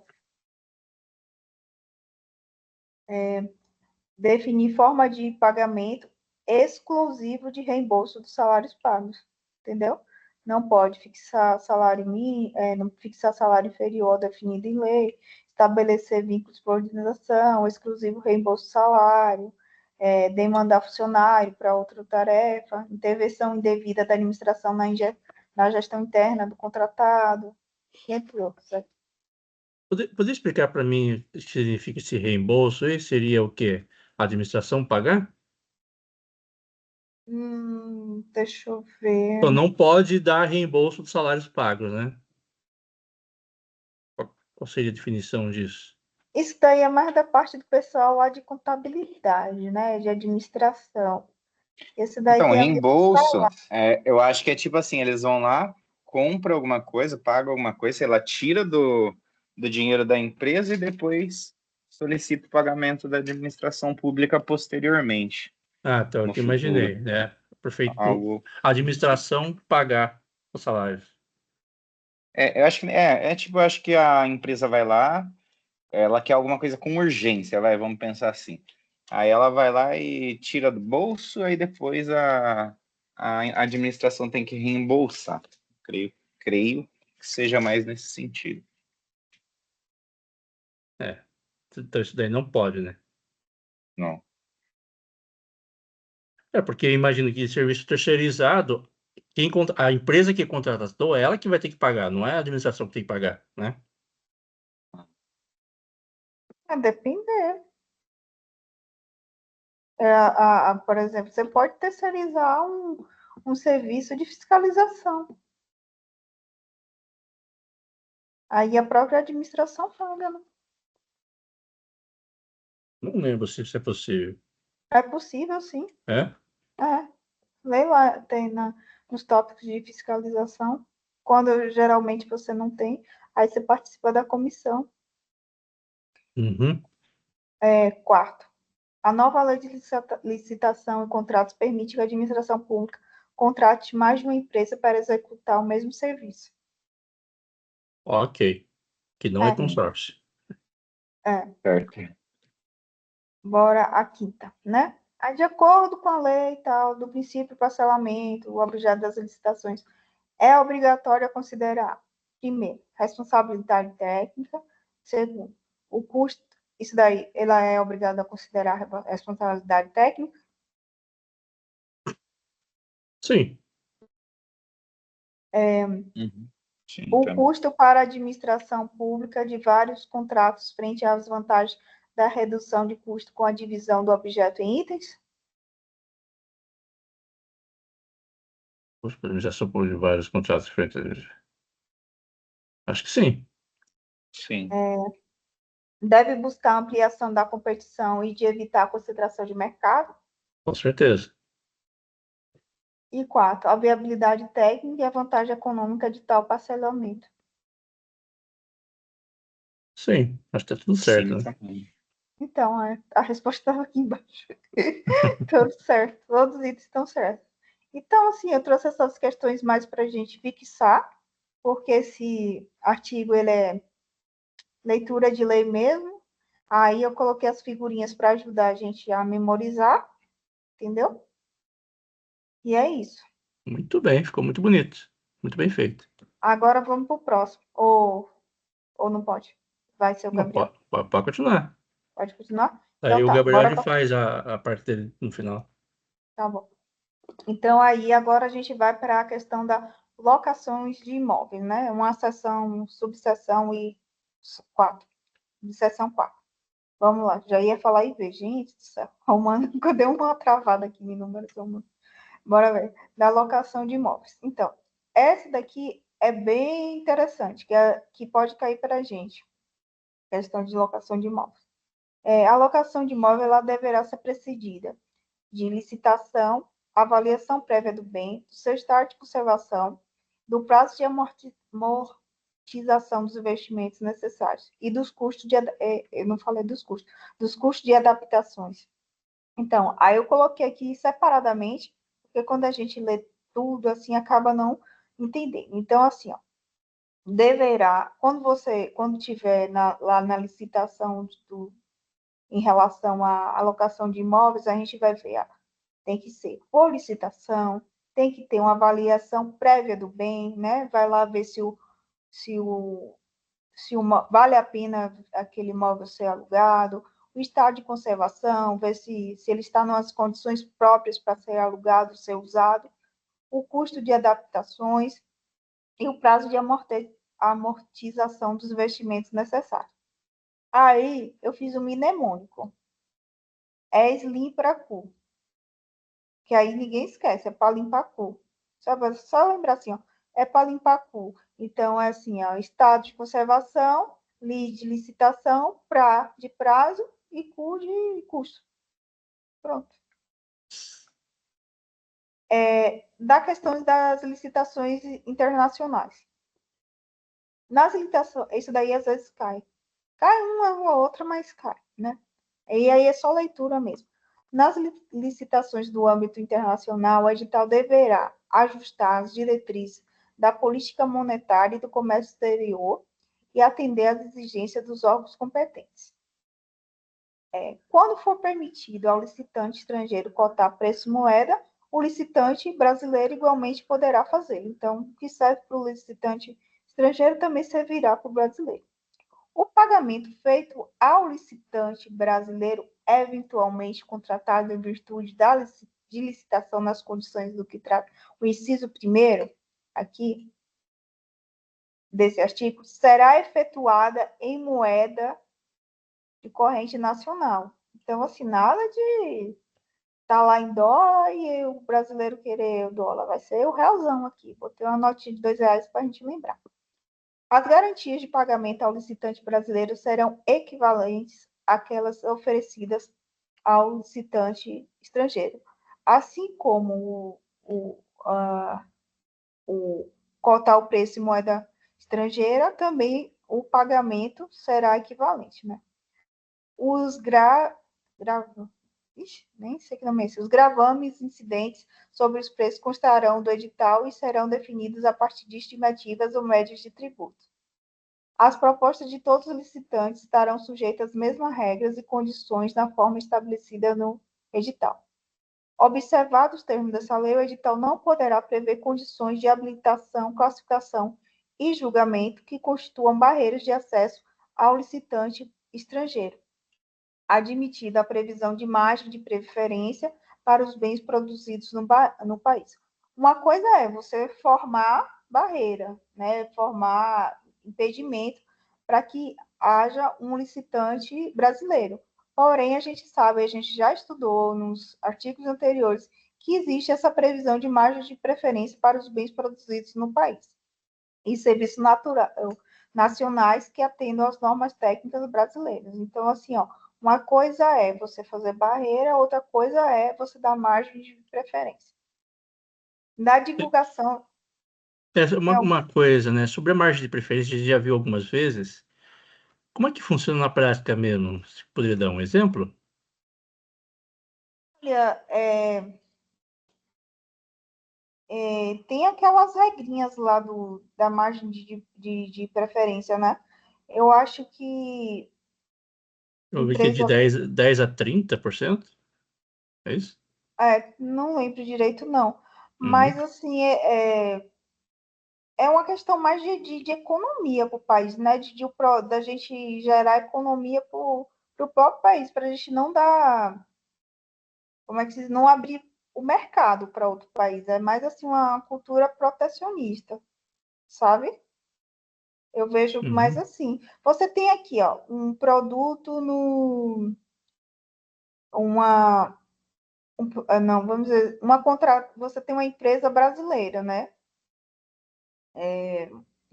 Definir forma de pagamento exclusivo de reembolso dos salários pagos, entendeu? Não pode fixar salário mínimo, não fixar salário inferior ao definido em lei, estabelecer vínculos por organização, exclusivo reembolso do salário, demandar funcionário para outra tarefa, intervenção indevida da administração na gestão interna do contratado, entre outros. Poderia explicar para mim o que significa esse reembolso? Esse seria o quê? A administração pagar? Deixa eu Então ver. não pode dar reembolso dos salários pagos, né? Qual seria a definição disso? Isso daí é mais da parte do pessoal lá de contabilidade, né? De administração. Esse daí Então, tem a ver com reembolso, salário. eu acho que é tipo assim, eles vão lá, compram alguma coisa, pagam alguma coisa, sei lá, tira do dinheiro da empresa e depois solicita o pagamento da administração pública posteriormente, Ah, então, é o no que eu futuro. imaginei, né? Perfeito. Algo. A administração pagar os salários. Eu acho que tipo, eu acho que a empresa vai lá, ela quer alguma coisa com urgência, vamos pensar assim. Aí ela vai lá e tira do bolso, aí depois a administração tem que reembolsar. Creio que seja mais nesse sentido. É. Então isso daí não pode, né? Não. É, porque eu imagino que serviço terceirizado, a empresa que contratou é ela que vai ter que pagar, não é a administração que tem que pagar, né? Depender. Por exemplo, você pode terceirizar um serviço de fiscalização. Aí a própria administração paga, né? Não lembro se isso é possível. É possível, sim. É? É. Lei lá tem nos tópicos de fiscalização. Quando geralmente você não tem, aí você participa da comissão. Uhum. Quarto, a nova lei de licitação e contratos permite que a administração pública contrate mais de uma empresa para executar o mesmo serviço. Ok. Que não é consórcio. Certo. Bora a quinta, né? Aí, de acordo com a lei e tal, do princípio do parcelamento, o objeto das licitações é obrigatório a considerar, primeiro, responsabilidade técnica, segundo, o custo, isso daí, ela é obrigada a considerar a responsabilidade técnica, Sim. Uhum. Sim, o então. custo para a administração pública de vários contratos frente às vantagens da redução de custo com a divisão do objeto em itens, Já supor de vários contratos feitos. Acho que sim. Sim. deve buscar ampliação da competição e de evitar a concentração de mercado. Com certeza. E quatro, a viabilidade técnica e a vantagem econômica de tal parcelamento. Sim. Acho que tá tudo certo, Sim, né? também. Então, a resposta estava aqui embaixo. Tudo certo, todos os itens estão certos. Então, assim, eu trouxe essas questões mais para a gente fixar, porque esse artigo ele é leitura de lei mesmo. Aí eu coloquei as figurinhas para ajudar a gente a memorizar, entendeu? E é isso. Muito bem, ficou muito bonito. Muito bem feito. Agora vamos para o próximo. Ou não pode? Vai ser o Não, Gabriel. pode continuar. Pode continuar? Aí Então o tá, Gabriel bora já pra... faz a parte dele no final. Tá bom. Então, aí, agora a gente vai para a questão da locações de imóveis, né? Uma seção, subseção e 4. Subseção 4. Vamos lá, já ia falar IV, gente do céu. Romano, deu uma travada aqui em números. Bora ver. Da locação de imóveis. Então, essa daqui é bem interessante, que pode cair para a gente. Questão de locação de imóveis. A locação de imóvel ela deverá ser precedida de licitação, avaliação prévia do bem, do seu estado de conservação, do prazo de amortização dos investimentos necessários e dos custos de... eu não falei dos custos de adaptações. Então, aí eu coloquei aqui separadamente, porque quando a gente lê tudo, assim, acaba não entendendo. Então, assim, ó, deverá, quando tiver lá na licitação em relação à alocação de imóveis, a gente vai ver, tem que ser por licitação, tem que ter uma avaliação prévia do bem, né? Vai lá ver vale a pena aquele imóvel ser alugado, o estado de conservação, ver se ele está nas condições próprias para ser alugado, ser usado, o custo de adaptações e o prazo de amortização dos investimentos necessários. Aí, eu fiz um mnemônico. Slim para cu. Que aí ninguém esquece, é para limpar cu. Só lembrar assim, ó, é para limpar cu. Então, é assim, ó, estado de conservação, de licitação, de prazo e cu de custo. Pronto. Da questão das licitações internacionais. Nas licitações, isso daí às vezes cai. Cai uma ou outra, mas cai, né? E aí é só leitura mesmo. Nas licitações do âmbito internacional, o edital deverá ajustar as diretrizes da política monetária e do comércio exterior e atender às exigências dos órgãos competentes. Quando for permitido ao licitante estrangeiro cotar preço moeda, o licitante brasileiro igualmente poderá fazer. Então, o que serve para o licitante estrangeiro também servirá para o brasileiro. O pagamento feito ao licitante brasileiro, eventualmente contratado em virtude de licitação nas condições do que trata o inciso 1º, aqui, desse artigo, será efetuada em moeda de corrente nacional. Então, assim, nada de estar lá em dólar e o brasileiro querer o dólar. Vai ser o realzão aqui. Botei uma notinha de R$2 para a gente lembrar. As garantias de pagamento ao licitante brasileiro serão equivalentes àquelas oferecidas ao licitante estrangeiro, assim como o cotar o preço em moeda estrangeira, também o pagamento será equivalente, né? Nem sei que nome é esse. Os gravames incidentes sobre os preços constarão do edital e serão definidos a partir de estimativas ou médias de tributos. As propostas de todos os licitantes estarão sujeitas às mesmas regras e condições na forma estabelecida no edital. Observados os termos dessa lei, o edital não poderá prever condições de habilitação, classificação e julgamento que constituam barreiras de acesso ao licitante estrangeiro, admitida a previsão de margem de preferência para os bens produzidos no país. Uma coisa é você formar barreira, né? Formar impedimento para que haja um licitante brasileiro. Porém, a gente sabe, a gente já estudou nos artigos anteriores, que existe essa previsão de margem de preferência para os bens produzidos no país e serviços nacionais que atendam às normas técnicas brasileiras. Então, assim, ó, uma coisa é você fazer barreira, outra coisa é você dar margem de preferência. Na divulgação... Uma coisa, né? Sobre a margem de preferência, a gente já viu algumas vezes. Como é que funciona na prática mesmo? Você poderia dar um exemplo? Olha, tem aquelas regrinhas lá da margem de preferência, né? Eu acho que Eu vi que é de 10 a 30%. É isso? não lembro direito, não. Uhum. Mas, assim, é uma questão mais de economia para o país, né? Da gente gerar economia para o próprio país, para a gente não dar, como é que se diz? Não abrir o mercado para outro país. É mais assim uma cultura protecionista, sabe? Eu vejo mais Uhum. assim. Você tem aqui, ó, um produto no uma não, vamos dizer, você tem uma empresa brasileira, né?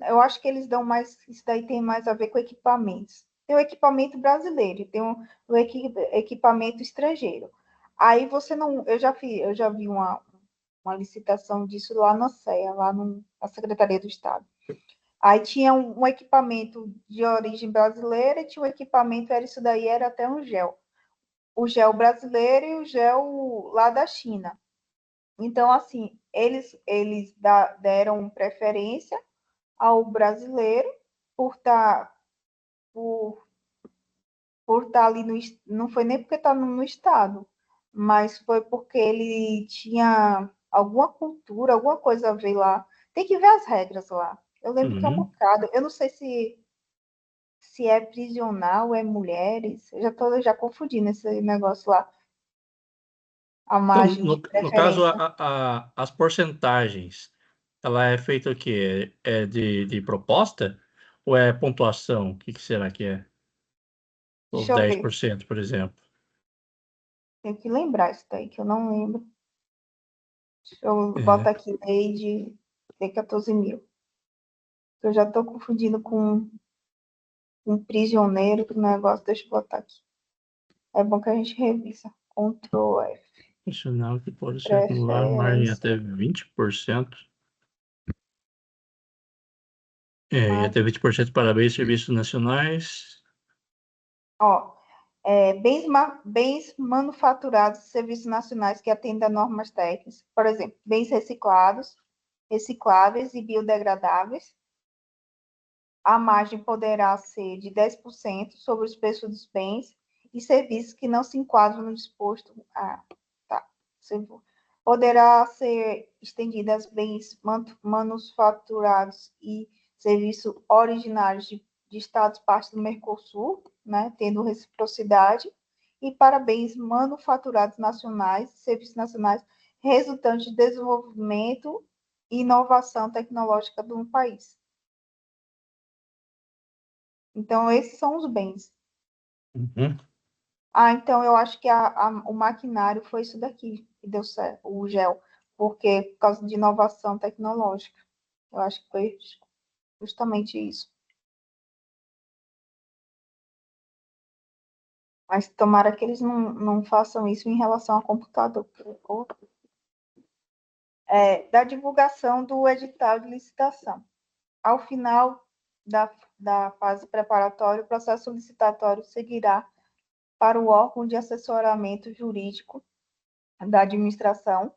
Eu acho que eles dão mais, isso daí tem mais a ver com equipamentos. Tem o equipamento brasileiro e tem o equipamento estrangeiro. Aí você não, eu já vi uma licitação disso lá na CEA, na Secretaria do Estado. Aí tinha um equipamento de origem brasileira e tinha um equipamento, era isso daí, era até um gel. O gel brasileiro e o gel lá da China. Então, assim, deram preferência ao brasileiro por estar por, por estar ali não foi nem porque está no estado, mas foi porque ele tinha alguma cultura, alguma coisa a ver lá. Tem que ver as regras lá. Eu lembro que é um Uhum. bocado. Eu não sei se é prisional, é mulheres. Eu já confundi nesse negócio lá. A Então, margem de no caso, preferência. as porcentagens, ela é feita o quê? É de proposta ou é pontuação? O que será que é? Os Deixa eu dez ver. por cento, por exemplo. Tenho que lembrar isso daí, que eu não lembro. Deixa eu É, botar aqui, lei de 14 mil. Eu já estou confundindo com um prisioneiro, que negócio. Deixa eu botar aqui. É bom que a gente revisa. Ctrl F. funcional que pode ser acumular margem Preferência. até 20%. E Margem. até 20% para bens e serviços nacionais. Ó, bens manufaturados e serviços nacionais que atendem a normas técnicas. Por exemplo, bens reciclados, recicláveis e biodegradáveis. A margem poderá ser de 10% sobre os preços dos bens e serviços que não se enquadram no disposto. Tá. Poderá ser estendida aos bens manufaturados e serviços originários de estados parte do Mercosul, né, tendo reciprocidade, e para bens manufaturados nacionais, serviços nacionais resultantes de desenvolvimento e inovação tecnológica de um país. Então, esses são os bens. Uhum. Então eu acho que o maquinário foi isso daqui que deu certo, o gel, porque por causa de inovação tecnológica. Eu acho que foi justamente isso. Mas tomara que eles não façam isso em relação ao computador. Da divulgação do edital de licitação. Ao final da fase preparatória, o processo licitatório seguirá para o órgão de assessoramento jurídico da administração,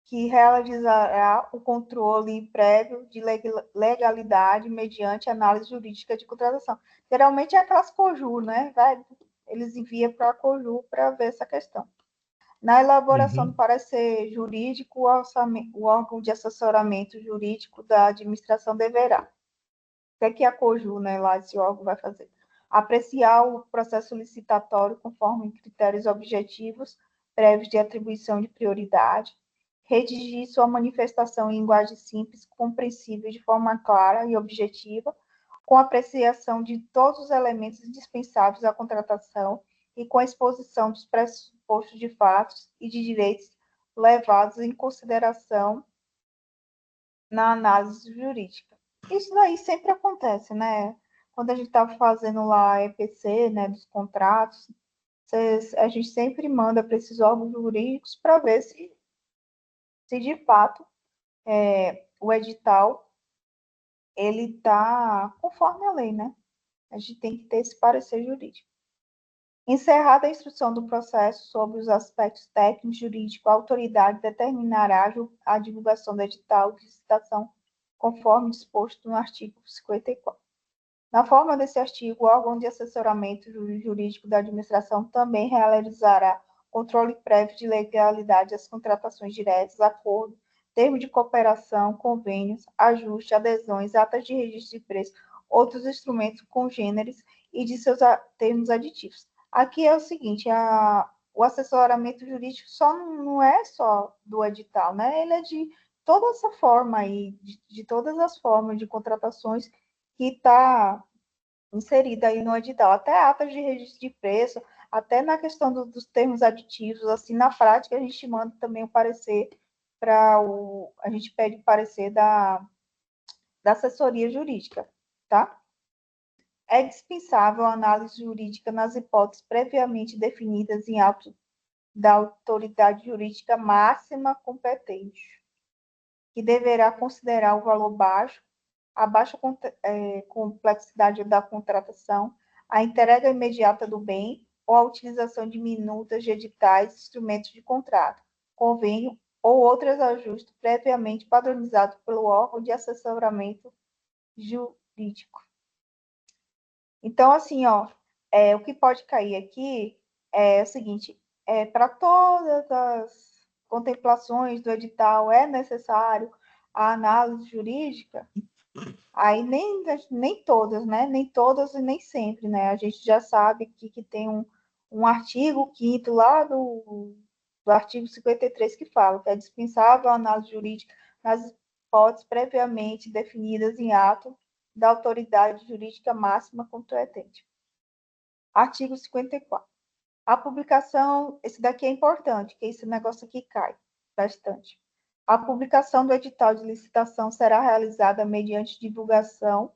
que realizará o controle prévio de legalidade mediante análise jurídica de contratação. Geralmente é aquelas COJU, né? Eles enviam para a COJU para ver essa questão. Na elaboração do Uhum. parecer jurídico, o órgão de assessoramento jurídico da administração deverá. O que é a COJU, né? Lá esse órgão vai fazer? Apreciar o processo licitatório conforme critérios objetivos prévios de atribuição de prioridade, redigir sua manifestação em linguagem simples, compreensível de forma clara e objetiva, com apreciação de todos os elementos indispensáveis à contratação e com a exposição dos pressupostos de fatos e de direitos levados em consideração na análise jurídica. Isso daí sempre acontece, né? Quando a gente está fazendo lá a EPC, né, dos contratos, a gente sempre manda para esses órgãos jurídicos para ver se de fato o edital ele está conforme a lei, né? A gente tem que ter esse parecer jurídico. Encerrada a instrução do processo sobre os aspectos técnicos jurídicos, a autoridade determinará a divulgação do edital de licitação conforme disposto no artigo 54. Na forma desse artigo, o órgão de assessoramento jurídico da administração também realizará controle prévio de legalidade das contratações diretas, acordo termo de cooperação, convênios, ajuste, adesões, atas de registro de preço, outros instrumentos congêneres e de seus termos aditivos. Aqui é o seguinte, o assessoramento jurídico não é só do edital, né? Ele é de toda essa forma aí, de todas as formas de contratações que está inserida aí no edital, até atas de registro de preço, até na questão dos termos aditivos, assim, na prática a gente manda também o parecer a gente pede o parecer da assessoria jurídica, tá? É dispensável a análise jurídica nas hipóteses previamente definidas em ato da autoridade jurídica máxima competente, que deverá considerar o valor baixo, a baixa complexidade da contratação, a entrega imediata do bem ou a utilização de minutas de editais, instrumentos de contrato, convênio ou outros ajustes previamente padronizados pelo órgão de assessoramento jurídico. Então, assim, ó, o que pode cair aqui é o seguinte, para todas as contemplações do edital é necessário a análise jurídica, aí nem todas, né? Nem todas e nem sempre, né? A gente já sabe que tem um artigo 5º lá do artigo 53 que fala que é dispensável a análise jurídica nas hipóteses previamente definidas em ato da autoridade jurídica máxima competente. Artigo 54. A publicação, esse daqui é importante, que esse negócio aqui cai bastante. A publicação do edital de licitação será realizada mediante divulgação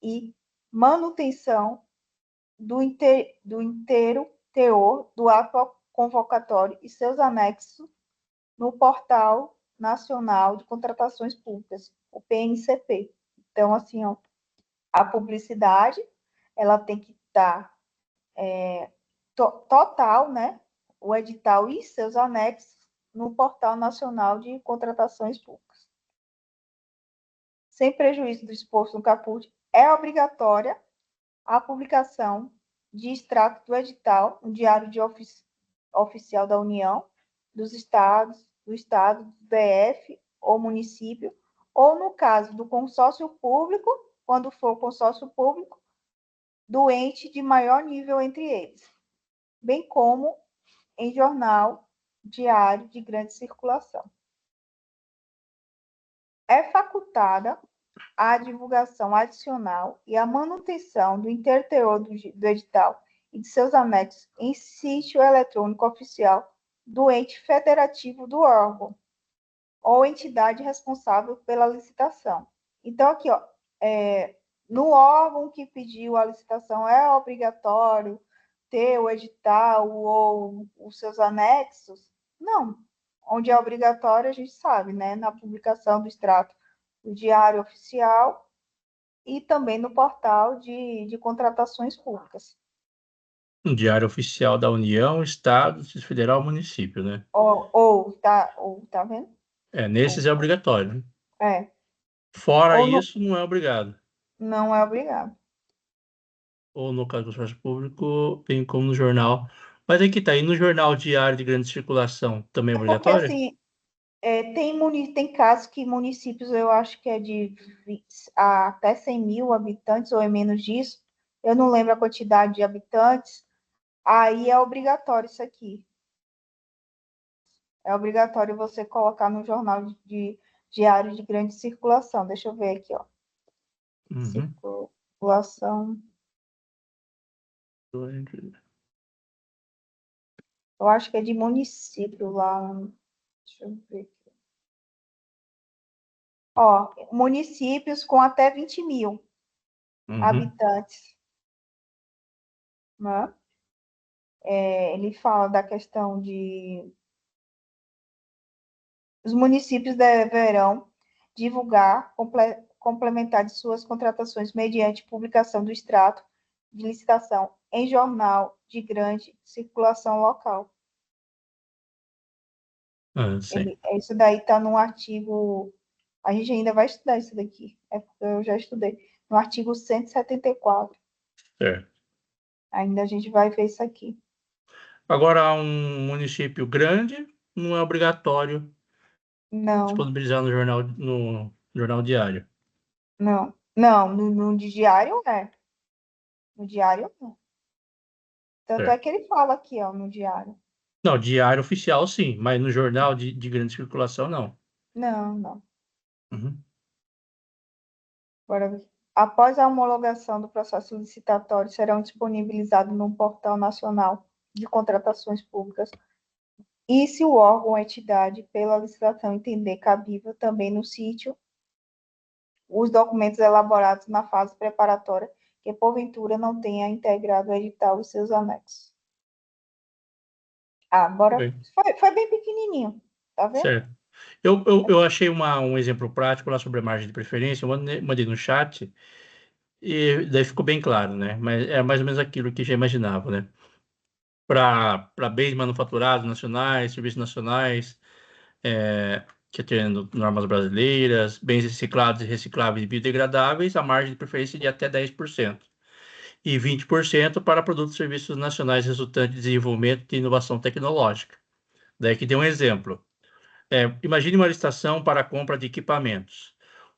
e manutenção do inteiro teor do ato convocatório e seus anexos no Portal Nacional de Contratações Públicas, o PNCP. Então, assim, ó, a publicidade, ela tem que estar total, né? O edital e seus anexos no Portal Nacional de Contratações Públicas. Sem prejuízo do exposto no caput, é obrigatória a publicação de extrato do edital no Diário Oficial da União, do Estado, do DF ou município, ou no caso do consórcio público, quando for consórcio público, do ente de maior nível entre eles, bem como em jornal diário de grande circulação. É facultada a divulgação adicional e a manutenção do interteor do edital e de seus anexos em sítio eletrônico oficial do ente federativo do órgão ou entidade responsável pela licitação. Então, aqui, ó, no órgão que pediu a licitação é obrigatório ter o edital ou os seus anexos? Não. Onde é obrigatório, a gente sabe, né? Na publicação do extrato do Diário Oficial e também no portal de contratações públicas. Um Diário Oficial da União, Estado, Distrito Federal, Município, né? Tá vendo? Nesses é obrigatório, né? É. Fora isso, não é obrigado. Não é obrigado. Ou no caso do consórcio público, bem como no jornal. Mas aí que tá, e no jornal diário de grande circulação também é Porque, obrigatório? assim, tem casos que municípios, eu acho que é de até 100 mil habitantes, ou é menos disso, eu não lembro a quantidade de habitantes, aí é obrigatório isso aqui. É obrigatório você colocar no jornal de diário de grande circulação. Deixa eu ver aqui, ó. Circulação. Eu acho que é de município lá. Deixa eu ver aqui. Ó, municípios com até 20 mil habitantes. Né? Ele fala da questão de os municípios deverão divulgar, complementar de suas contratações mediante publicação do extrato de licitação em jornal de grande circulação local. Isso daí está no artigo... A gente ainda vai estudar isso daqui, porque eu já estudei. No artigo 174. Certo. Ainda a gente vai ver isso aqui. Agora, um município grande não é obrigatório Não, Disponibilizar no jornal diário. não. Não, no diário é. No diário não. Tanto é Certo. que ele fala aqui, ó, no diário. Não, diário oficial sim, mas no jornal de grande circulação não. Não, não. Uhum. Agora, após a homologação do processo licitatório, serão disponibilizados no Portal Nacional de Contratações Públicas e, se o órgão ou entidade pela licitação entender cabível, também no sítio, os documentos elaborados na fase preparatória, que porventura não tenha integrado o edital e seus anexos. Agora, Bem, foi bem pequenininho, tá vendo? certo. Eu achei um exemplo prático lá sobre a margem de preferência, eu mandei no chat, e daí ficou bem claro, né? Mas é mais ou menos aquilo que já imaginava, né? Para bens manufaturados nacionais, serviços nacionais, que atendem normas brasileiras, bens reciclados, recicláveis e biodegradáveis, a margem de preferência é de até 10%. E 20% para produtos e serviços nacionais resultantes de desenvolvimento e inovação tecnológica. Daí que deu um exemplo. Imagine uma licitação para a compra de equipamentos.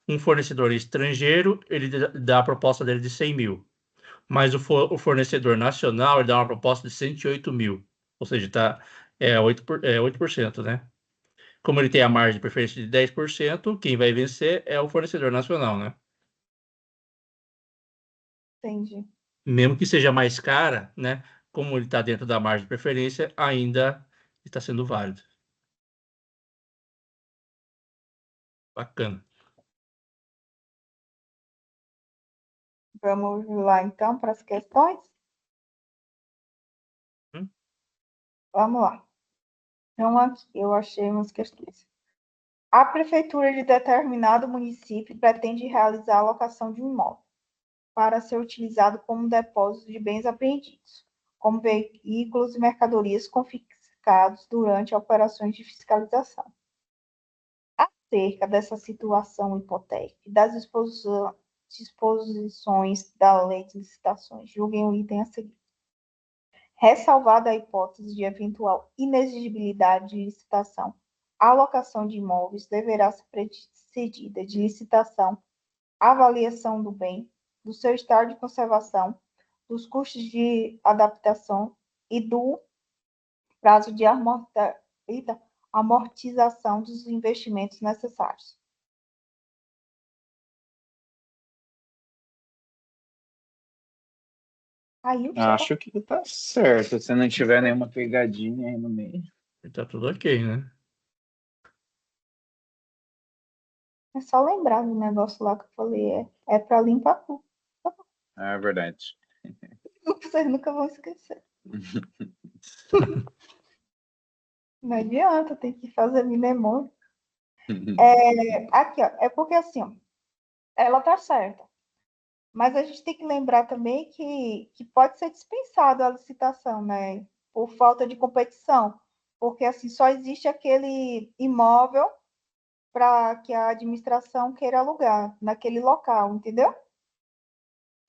Um fornecedor estrangeiro, ele dá a proposta dele de 100 mil, mas o fornecedor nacional, ele dá uma proposta de 108 mil, ou seja, 8%, né? Como ele tem a margem de preferência de 10%, quem vai vencer é o fornecedor nacional, né? Entendi. Mesmo que seja mais cara, né? Como ele está dentro da margem de preferência, ainda está sendo válido. Bacana. Vamos lá, então, para as questões? Hum? Vamos lá. Então, aqui eu achei umas questões. A prefeitura de determinado município pretende realizar a locação de um imóvel para ser utilizado como depósito de bens apreendidos, como veículos e mercadorias confiscados durante operações de fiscalização. Acerca dessa situação hipotética e das disposições da Lei de Licitações, julguem o item a seguir. Ressalvada a hipótese de eventual inexigibilidade de licitação, a alocação de imóveis deverá ser precedida de licitação, avaliação do bem, do seu estado de conservação, dos custos de adaptação e do prazo de amortização dos investimentos necessários. Aí o senhor Acho que tá certo, se não tiver nenhuma pegadinha aí no meio. Tá tudo ok, né? é só lembrar do negócio lá que eu falei, é para limpar tudo. É verdade. Vocês nunca vão esquecer. Não adianta, tem que fazer memória. Aqui, ó, é porque assim, ó, ela tá certa. Mas a gente tem que lembrar também que pode ser dispensado a licitação, né? Por falta de competição. Porque assim, só existe aquele imóvel para que a administração queira alugar naquele local, entendeu?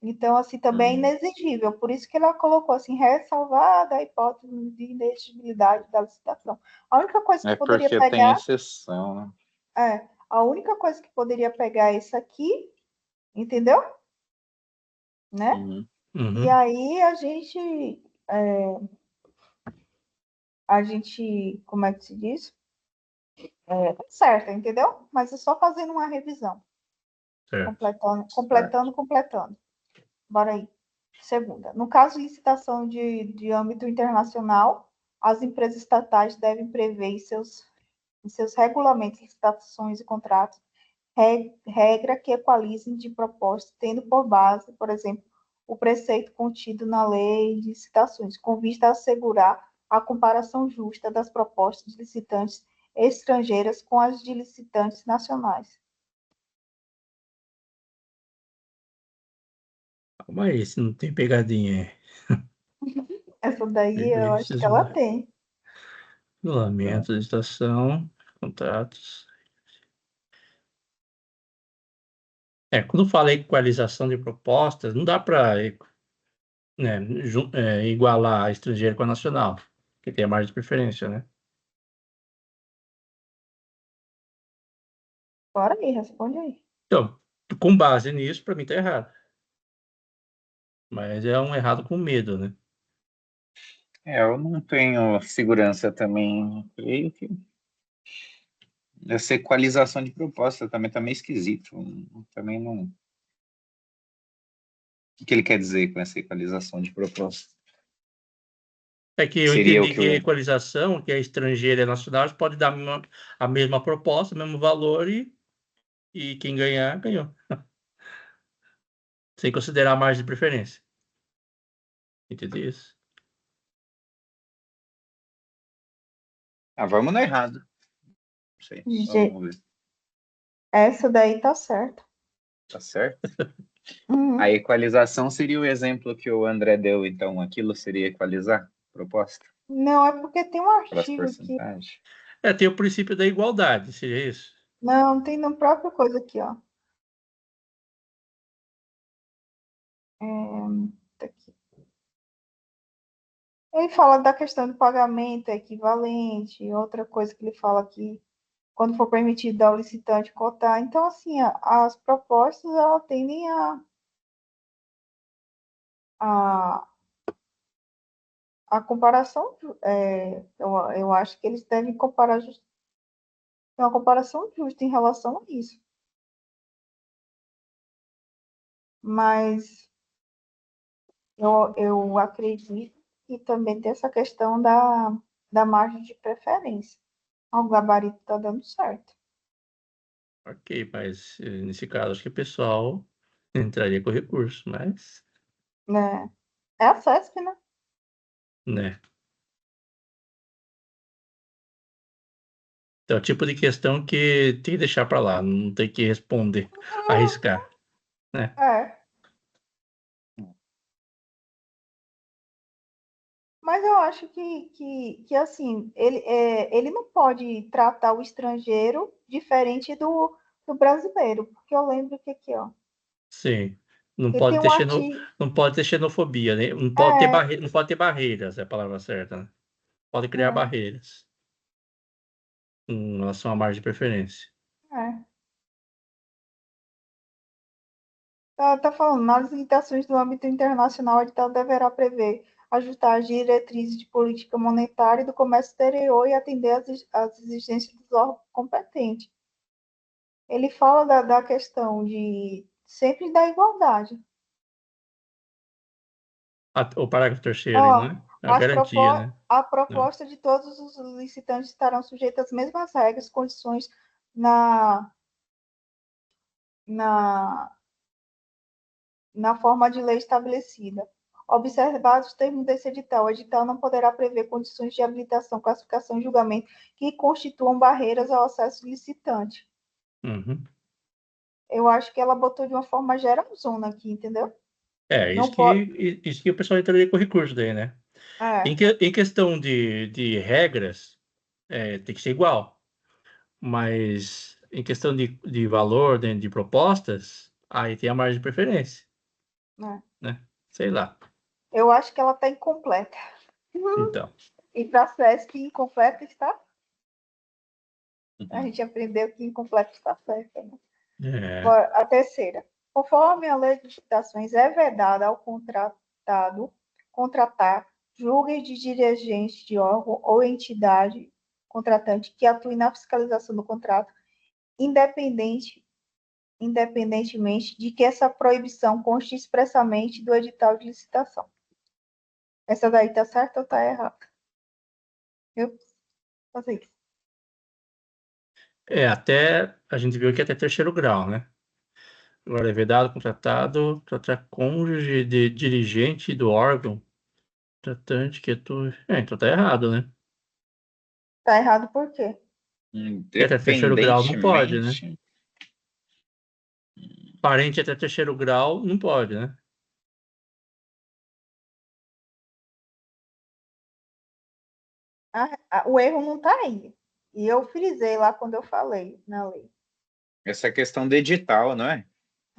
Então, assim, também é inexigível. Por isso que ela colocou assim, ressalvada a hipótese de inexigibilidade da licitação. A única coisa que É poderia porque tem pegar exceção, né? a única coisa que poderia pegar é isso aqui, entendeu? Né? Uhum. E Uhum. aí a gente, como é que se diz? Tá certo, entendeu? Mas é só fazendo uma revisão, Certo. completando. Bora aí. Segunda, no caso de licitação de âmbito internacional, as empresas estatais devem prever em seus regulamentos, licitações e contratos regra que equalizem de propostas, tendo por base, por exemplo, o preceito contido na lei de licitações, com vista a assegurar a comparação justa das propostas de licitantes estrangeiras com as de licitantes nacionais. Calma aí, se não tem pegadinha aí. Essa daí eu acho que Serviços, ela tem. regulamentos, licitação, contratos. Quando fala equalização de propostas, não dá para igualar a estrangeira com a nacional, que tem a margem de preferência, né? Bora aí, responde aí. Então, com base nisso, para mim tá errado. Mas é um errado com medo, né? Eu não tenho segurança também. Creio que essa equalização de proposta também tá meio esquisito. Também não. O que ele quer dizer com essa equalização de proposta? É que eu Seria o entendi que que a eu... equalização, que é estrangeira e nacional, pode dar a mesma proposta, o mesmo valor e quem ganhar, ganhou. Sem considerar a margem de preferência. Entendeu isso? Vamos no errado. Não sei. Vamos ver. Essa daí tá certa. Tá certo? Uhum. A equalização seria o exemplo que o André deu, então aquilo seria equalizar a proposta Não, é porque tem um pelas artigo aqui. porcentagens. Tem o princípio da igualdade, seria isso? Não, tem no próprio coisa aqui, ó. Tá aqui. Ele fala da questão do pagamento equivalente, outra coisa que ele fala aqui, quando for permitido ao licitante cotar. Então, assim, as propostas, elas tendem a comparação, eu acho que eles devem comparar, uma comparação justa em relação a isso. Mas eu acredito que também tem essa questão da margem de preferência. O gabarito está dando certo. Ok, mas nesse caso acho que o pessoal entraria com recurso, mas, Né? É a CESP, né? né? Então, é o tipo de questão que tem que deixar para lá, não tem que responder, arriscar, né? É. Mas eu acho que assim, ele não pode tratar o estrangeiro diferente do brasileiro, porque eu lembro que aqui, ó, Sim. Não que pode tem um ter artigo. não pode ter xenofobia, né? É, Não pode ter barreiras, é a palavra certa, né? Pode criar barreiras em relação à margem de preferência. é. Tá falando, nas limitações do âmbito internacional, o edital deverá prever ajustar as diretrizes de política monetária e do comércio exterior e atender às exigências dos órgãos competentes. Ele fala da questão de sempre da igualdade. O parágrafo terceiro, Ó, né? A garantia, né? a Não. proposta de todos os licitantes estarão sujeitos às mesmas regras, condições na, na, na forma de lei estabelecida. Observados os termos desse edital, o edital não poderá prever condições de habilitação, classificação e julgamento que constituam barreiras ao acesso licitante. Uhum. Eu acho que ela botou de uma forma geralzona aqui, entendeu? Isso Não pode. isso que o pessoal entraria com recurso daí, né? É, Em questão de regras, tem que ser igual. Mas em questão de valor, de propostas, aí tem a margem de preferência, né? né? Sei lá. Eu acho que ela está incompleta. Então, E para a SESC, incompleta está. A Uhum. gente aprendeu que incompleto está certo. Né? é, Agora, a terceira. Conforme a lei de licitações, é vedada ao contratado contratar julgas de dirigente de órgão ou entidade contratante que atue na fiscalização do contrato, independentemente de que essa proibição conste expressamente do edital de licitação. Essa daí está certa ou está errada? Eu fazer isso. até a gente viu que até terceiro grau, né? Agora é vedado, contratado, tratar cônjuge de dirigente do órgão, tratante que atue. Então tá errado, né? Está errado por quê? Porque até terceiro grau não pode, né? Independentemente. Parente até terceiro grau não pode, né? O erro não está aí. E eu frisei lá quando eu falei na lei. Essa questão do edital, não é?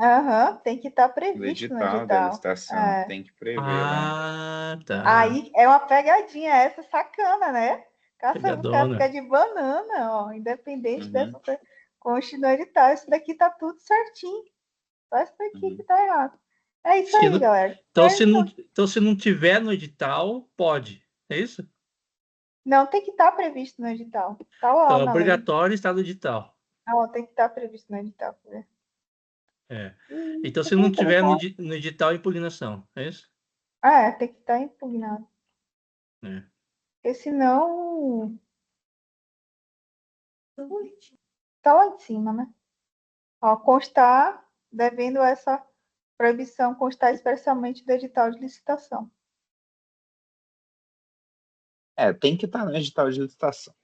Aham, tem que estar Do previsto no edital, da edital. licitação, É. tem que prever lá. Ah, tá. Aí é uma pegadinha essa sacana, né? Caça-buscar Pegadona. fica de banana, ó, independente Uhum. dessa Conste no edital. Isso daqui tá tudo certinho. Só isso daqui que tá errado. É isso Se aí, não- galera. Então, Certo? se não tiver no edital, pode. É isso? Não, tem que estar previsto no edital. Tá lá Então, é na lei. obrigatório estar no edital. Não, tem que estar previsto no edital. Né? É. Ih, Então, tô se não pensando tiver qual- no edital, é impugnação. É isso? tem que estar impugnado. É. Porque senão. Tá lá em cima, né? Ó, constar, devendo essa proibição constar expressamente do edital de licitação. Tem que estar no edital de licitação.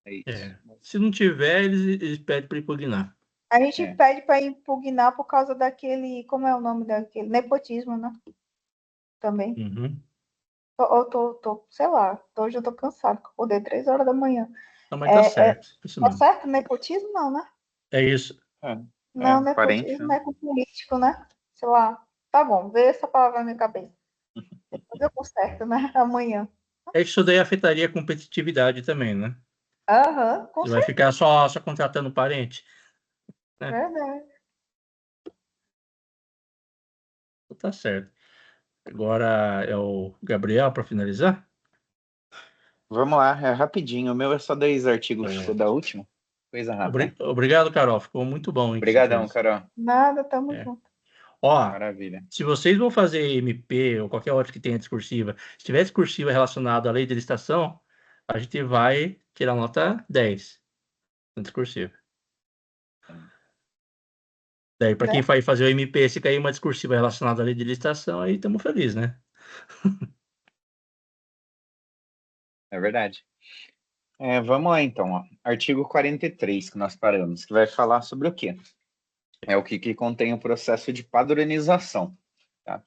É isso. É. Se não tiver, eles pedem para impugnar. A gente É. pede para impugnar por causa daquele. Como é o nome daquele? Nepotismo, né? Também. Uhum. Sei lá, hoje eu tô cansado, que eu acordei 3 horas da manhã. Não, mas tá certo. Isso Tá mesmo. certo? Nepotismo não, né? É isso. Não, Parente, nepotismo né? é com político, né? Sei lá. Tá bom, veio essa palavra na minha cabeça. Depois eu conserto, né? Amanhã. É que isso daí afetaria a competitividade também, né? Aham, com Você vai ficar só contratando parente. verdade. Tá certo. Agora é o Gabriel para finalizar? Vamos lá, é rapidinho. O meu é só 2 artigos que ficou da última. Coisa rápida. Obrigado, Carol. Ficou muito bom, hein, que você Obrigadão, fez. Carol. Nada, tamo É. junto. Ó, Maravilha. se vocês vão fazer MP ou qualquer outra que tenha discursiva, se tiver discursiva relacionada à lei de licitação, a gente vai tirar nota 10 na discursiva. Daí, para Né? quem vai fazer o MP, se cair uma discursiva relacionada à lei de licitação, aí estamos felizes, né? É verdade. Vamos lá, então. Ó. Artigo 43, que nós paramos, que vai falar sobre o quê? É o que contém o processo de padronização. Tá?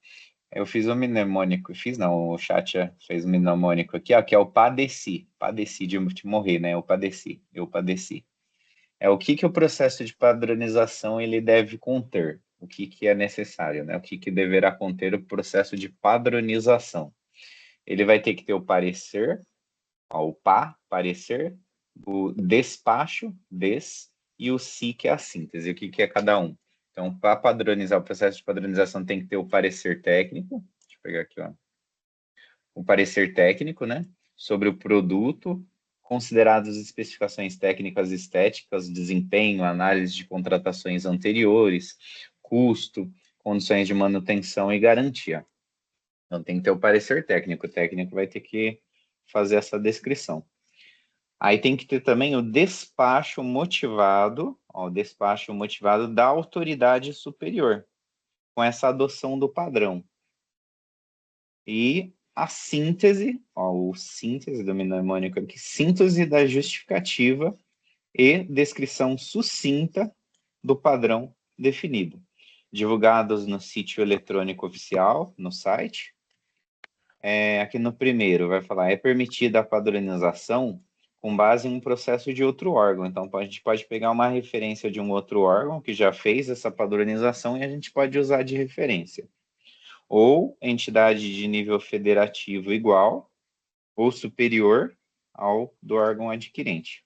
Eu fiz o mnemônico, o chat fez o mnemônico aqui, ó, que é o padeci. Padeci de morrer, né? Eu padeci. É o que o processo de padronização ele deve conter, o que é necessário, né? O que deverá conter o processo de padronização. Ele vai ter que ter o parecer, ó, o parecer, o despacho, e o si, que é a síntese, o que é cada um. Então, para padronizar, o processo de padronização tem que ter o parecer técnico, deixa eu pegar aqui, ó, o parecer técnico, né, sobre o produto, consideradas as especificações técnicas e estéticas, desempenho, análise de contratações anteriores, custo, condições de manutenção e garantia. Então, tem que ter o parecer técnico. O técnico vai ter que fazer essa descrição. Aí tem que ter também o despacho motivado, ó, o despacho motivado da autoridade superior, com essa adoção do padrão. E a síntese, ó, o síntese do mnemônico aqui, síntese da justificativa e descrição sucinta do padrão definido. Divulgados no sítio eletrônico oficial, no site. Aqui no primeiro vai falar, é permitida a padronização com base em um processo de outro órgão. Então, a gente pode pegar uma referência de um outro órgão que já fez essa padronização e a gente pode usar de referência. Ou entidade de nível federativo igual ou superior ao do órgão adquirente,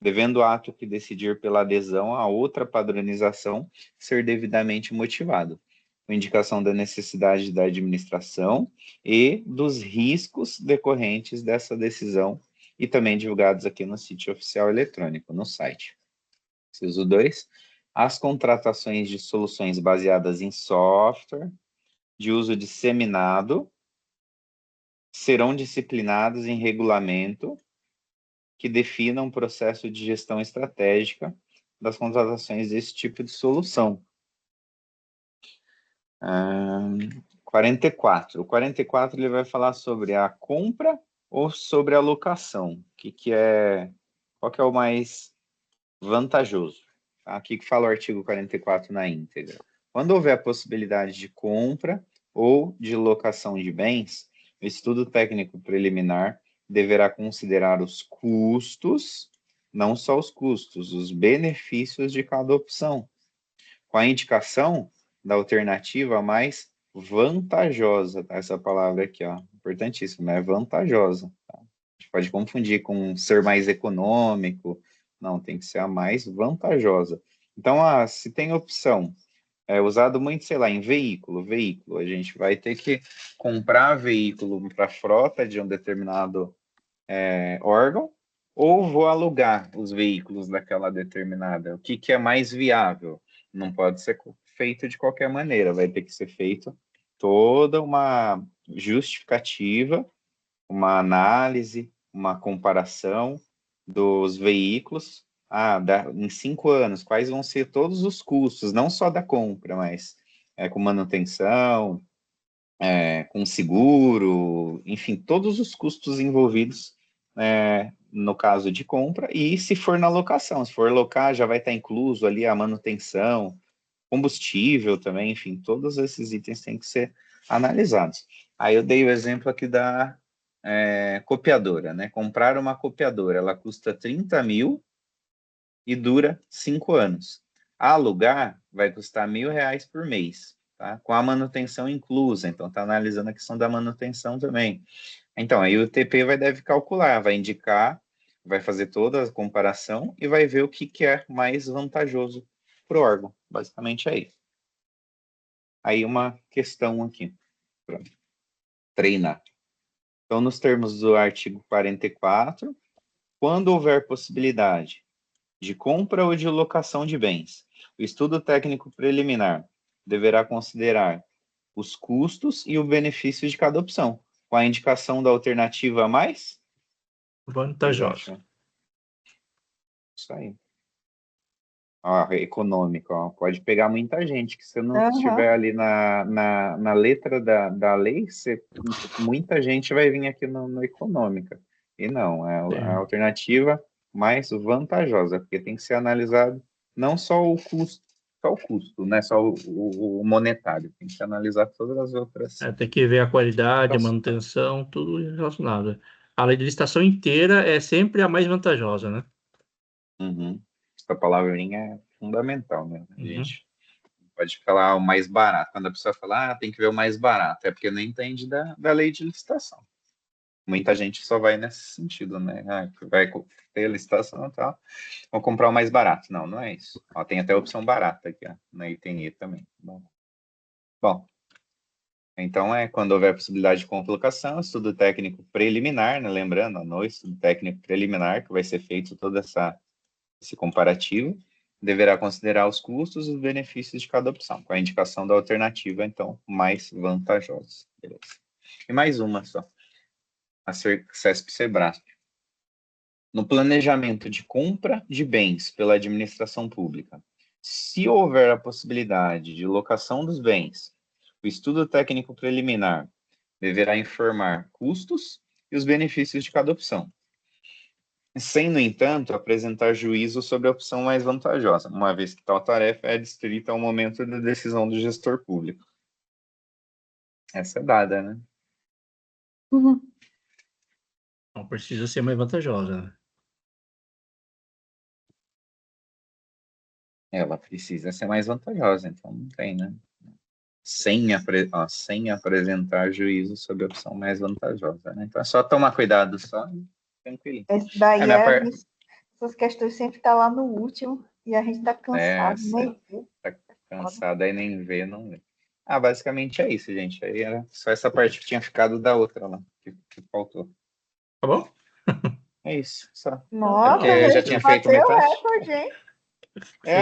devendo o ato que decidir pela adesão a outra padronização ser devidamente motivado, com indicação da necessidade da administração e dos riscos decorrentes dessa decisão e também divulgados aqui no sítio oficial eletrônico, no site. Inciso 2. As contratações de soluções baseadas em software de uso disseminado serão disciplinadas em regulamento que defina um processo de gestão estratégica das contratações desse tipo de solução. 44. O 44 ele vai falar sobre a compra ou sobre a locação. Qual que é o mais vantajoso? Tá? Aqui que fala o artigo 44 na íntegra. Quando houver a possibilidade de compra ou de locação de bens, o estudo técnico preliminar deverá considerar os custos, não só os custos, os benefícios de cada opção, com a indicação da alternativa mais vantajosa, tá? Essa palavra aqui, ó, importantíssima, é vantajosa. Tá? A gente pode confundir com ser mais econômico, Não, tem que ser a mais vantajosa. Então, se tem opção, usado muito, sei lá, em veículo, a gente vai ter que comprar veículo para frota de um determinado órgão, ou vou alugar os veículos daquela determinada. O que é mais viável? Não pode ser feito de qualquer maneira, vai ter que ser feito toda uma justificativa, uma análise, uma comparação dos veículos. Em 5 anos, quais vão ser todos os custos, não só da compra, mas com manutenção, com seguro, enfim, todos os custos envolvidos no caso de compra, e se for na locação, se for locar, já vai estar incluso ali a manutenção, combustível também, enfim, todos esses itens têm que ser analisados. Aí eu dei o exemplo aqui da copiadora, né? Comprar uma copiadora, ela custa 30 mil e dura 5 anos. Alugar vai custar R$1.000 por mês, tá? Com a manutenção inclusa, então está analisando a questão da manutenção também. Então, aí o TP deve calcular, vai indicar, vai fazer toda a comparação e vai ver o que é mais vantajoso para o órgão. Basicamente é isso. Aí uma questão aqui, para treinar. Então, nos termos do artigo 44, quando houver possibilidade de compra ou de locação de bens, o estudo técnico preliminar deverá considerar os custos e o benefício de cada opção, com a indicação da alternativa mais vantajosa. Isso aí. Econômico, pode pegar muita gente, que se não estiver ali na letra da lei, muita gente vai vir aqui no econômica. E não, é a alternativa mais vantajosa, porque tem que ser analisado não só o custo, né? Só o monetário, tem que ser analisado todas as outras. Tem que ver a qualidade, a manutenção, tudo relacionado. A lei de licitação inteira é sempre a mais vantajosa, né? Uhum. Essa palavrinha é fundamental, né? A gente pode falar o mais barato. Quando a pessoa fala, tem que ver o mais barato, é porque não entende da lei de licitação. Muita gente só vai nesse sentido, né? Vai ter licitação e tal, vou comprar o mais barato. Não, não é isso. Tem até a opção barata aqui, na ITNI também. Bom, então quando houver possibilidade de compra e locação, estudo técnico preliminar, né? Lembrando, no estudo técnico preliminar, que vai ser feito todo esse comparativo, deverá considerar os custos e os benefícios de cada opção, com a indicação da alternativa, então, mais vantajosa. Beleza. E mais uma só. A CESP-Sebrasp. No planejamento de compra de bens pela administração pública, se houver a possibilidade de locação dos bens, o estudo técnico preliminar deverá informar custos e os benefícios de cada opção, sem, no entanto, apresentar juízo sobre a opção mais vantajosa, uma vez que tal tarefa é adstrita ao momento da decisão do gestor público. Essa é dada, né? Não precisa ser mais vantajosa, né? Ela precisa ser mais vantajosa, então não tem, né? Sem apresentar juízo sobre a opção mais vantajosa, né? Então é só tomar cuidado, só tranquilo. Esse daí essas questões sempre estão lá no último e a gente está cansado, nem vê. Tá cansado, aí nem vê, não vê. Basicamente é isso, gente. Aí era só essa parte que tinha ficado da outra lá, que faltou. Tá bom? É isso, só. Nossa, eu já tinha feito metade.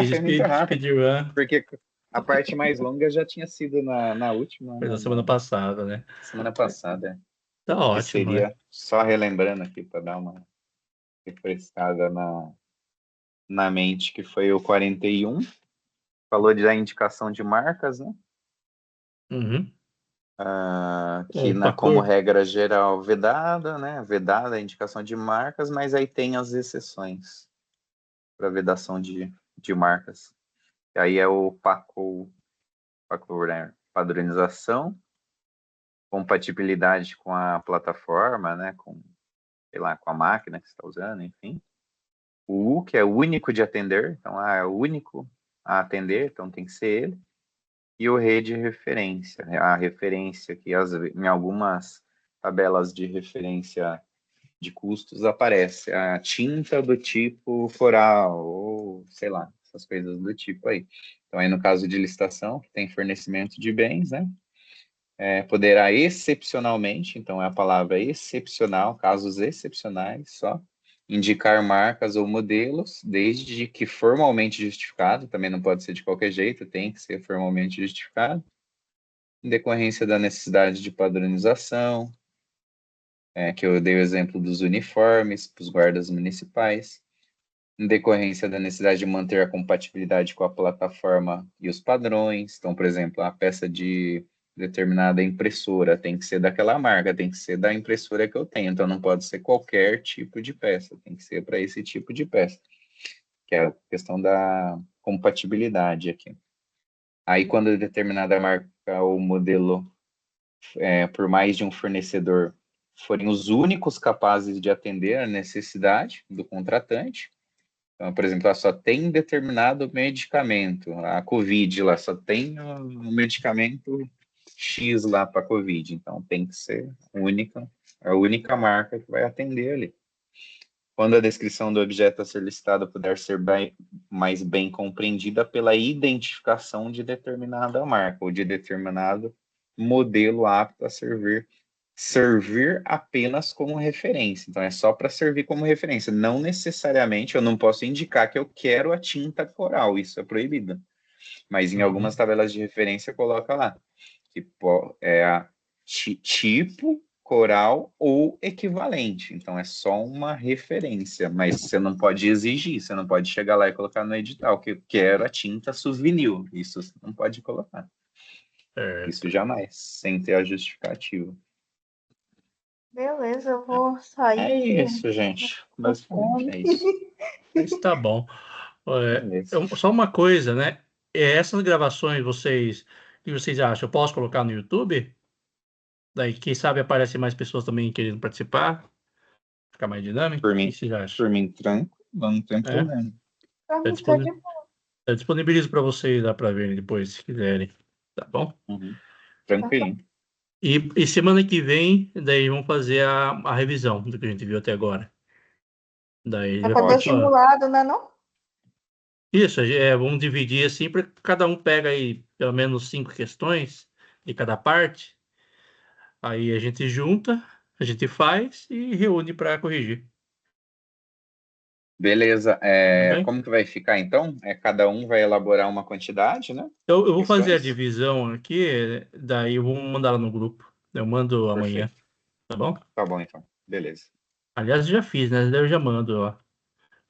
Foi muito rápido. Porque a parte mais longa já tinha sido na última. Foi na semana passada, né? Semana passada, Tá ótimo, seria, né? só relembrando aqui para dar uma refrescada na mente, que foi o 41. Falou da indicação de marcas, né? Que como regra geral vedada, né? Vedada a indicação de marcas, mas aí tem as exceções para vedação de marcas. E aí é o PACO, né? Padronização, compatibilidade com a plataforma, né? Com, sei lá, com a máquina que você está usando, enfim. O U, que é o único de atender, então é o único a atender, então tem que ser ele. E o RE de referência, né? A referência que em algumas tabelas de referência de custos aparece a tinta do tipo coral, ou sei lá, essas coisas do tipo aí. Então, aí no caso de licitação, que tem fornecimento de bens, né? Poderá excepcionalmente, então é a palavra excepcional, casos excepcionais só, indicar marcas ou modelos, desde que formalmente justificado, também não pode ser de qualquer jeito, tem que ser formalmente justificado, em decorrência da necessidade de padronização, que eu dei o exemplo dos uniformes para os guardas municipais, em decorrência da necessidade de manter a compatibilidade com a plataforma e os padrões. Então, por exemplo, a peça de determinada impressora tem que ser daquela marca, tem que ser da impressora que eu tenho, então não pode ser qualquer tipo de peça, tem que ser para esse tipo de peça, que é a questão da compatibilidade aqui. Aí, quando determinada marca ou modelo, por mais de um fornecedor, forem os únicos capazes de atender a necessidade do contratante, então, por exemplo, só tem determinado medicamento, a COVID lá, só tem um medicamento X lá para COVID, então tem que ser a única marca que vai atender ali. Quando a descrição do objeto a ser licitado puder ser mais bem compreendida pela identificação de determinada marca ou de determinado modelo apto a servir apenas como referência. Então, é só para servir como referência. Não necessariamente, eu não posso indicar que eu quero a tinta coral, isso é proibido. Mas em algumas tabelas de referência, coloca lá, que é a tipo, coral ou equivalente. Então, é só uma referência, mas você não pode exigir, você não pode chegar lá e colocar no edital que eu quero a tinta souvenir. Isso você não pode colocar. Isso jamais, sem ter a justificativa. Beleza, eu vou sair. É isso, gente. Basicamente é isso. Isso tá bom. Beleza. Só uma coisa, né? Essas gravações, o que vocês acham? Eu posso colocar no YouTube? Daí, quem sabe aparecem mais pessoas também querendo participar. Ficar mais dinâmico. Por O mim, que vocês acham? tranquilo, não tem problema. Pra Eu mim tá de boa. disponibilizo para vocês lá para verem depois, se quiserem. Tá bom? Tranquilinho. E semana que vem, daí vamos fazer a revisão do que a gente viu até agora. Daí É já pra ter pode falar. simulado, né, não? Isso, vamos dividir assim, para cada um pega aí pelo menos 5 questões de cada parte. Aí a gente junta, a gente faz e reúne para corrigir. Beleza. Tudo bem? Como que vai ficar, então? Cada um vai elaborar uma quantidade, né? Eu vou fazer a Questões? divisão aqui, daí eu vou mandar lá no grupo. Eu mando amanhã, Perfeito. tá bom? Tá bom, então. Beleza. Aliás, eu já fiz, né? Daí eu já mando, ó.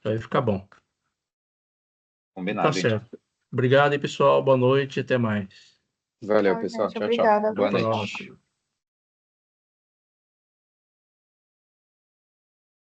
Vai ficar bom. Tá Combinado, então. certo. Obrigado aí, pessoal. Boa noite e até mais. Valeu, Tchau, pessoal. gente. Tchau, tchau. Obrigada a Boa Até a noite. próxima.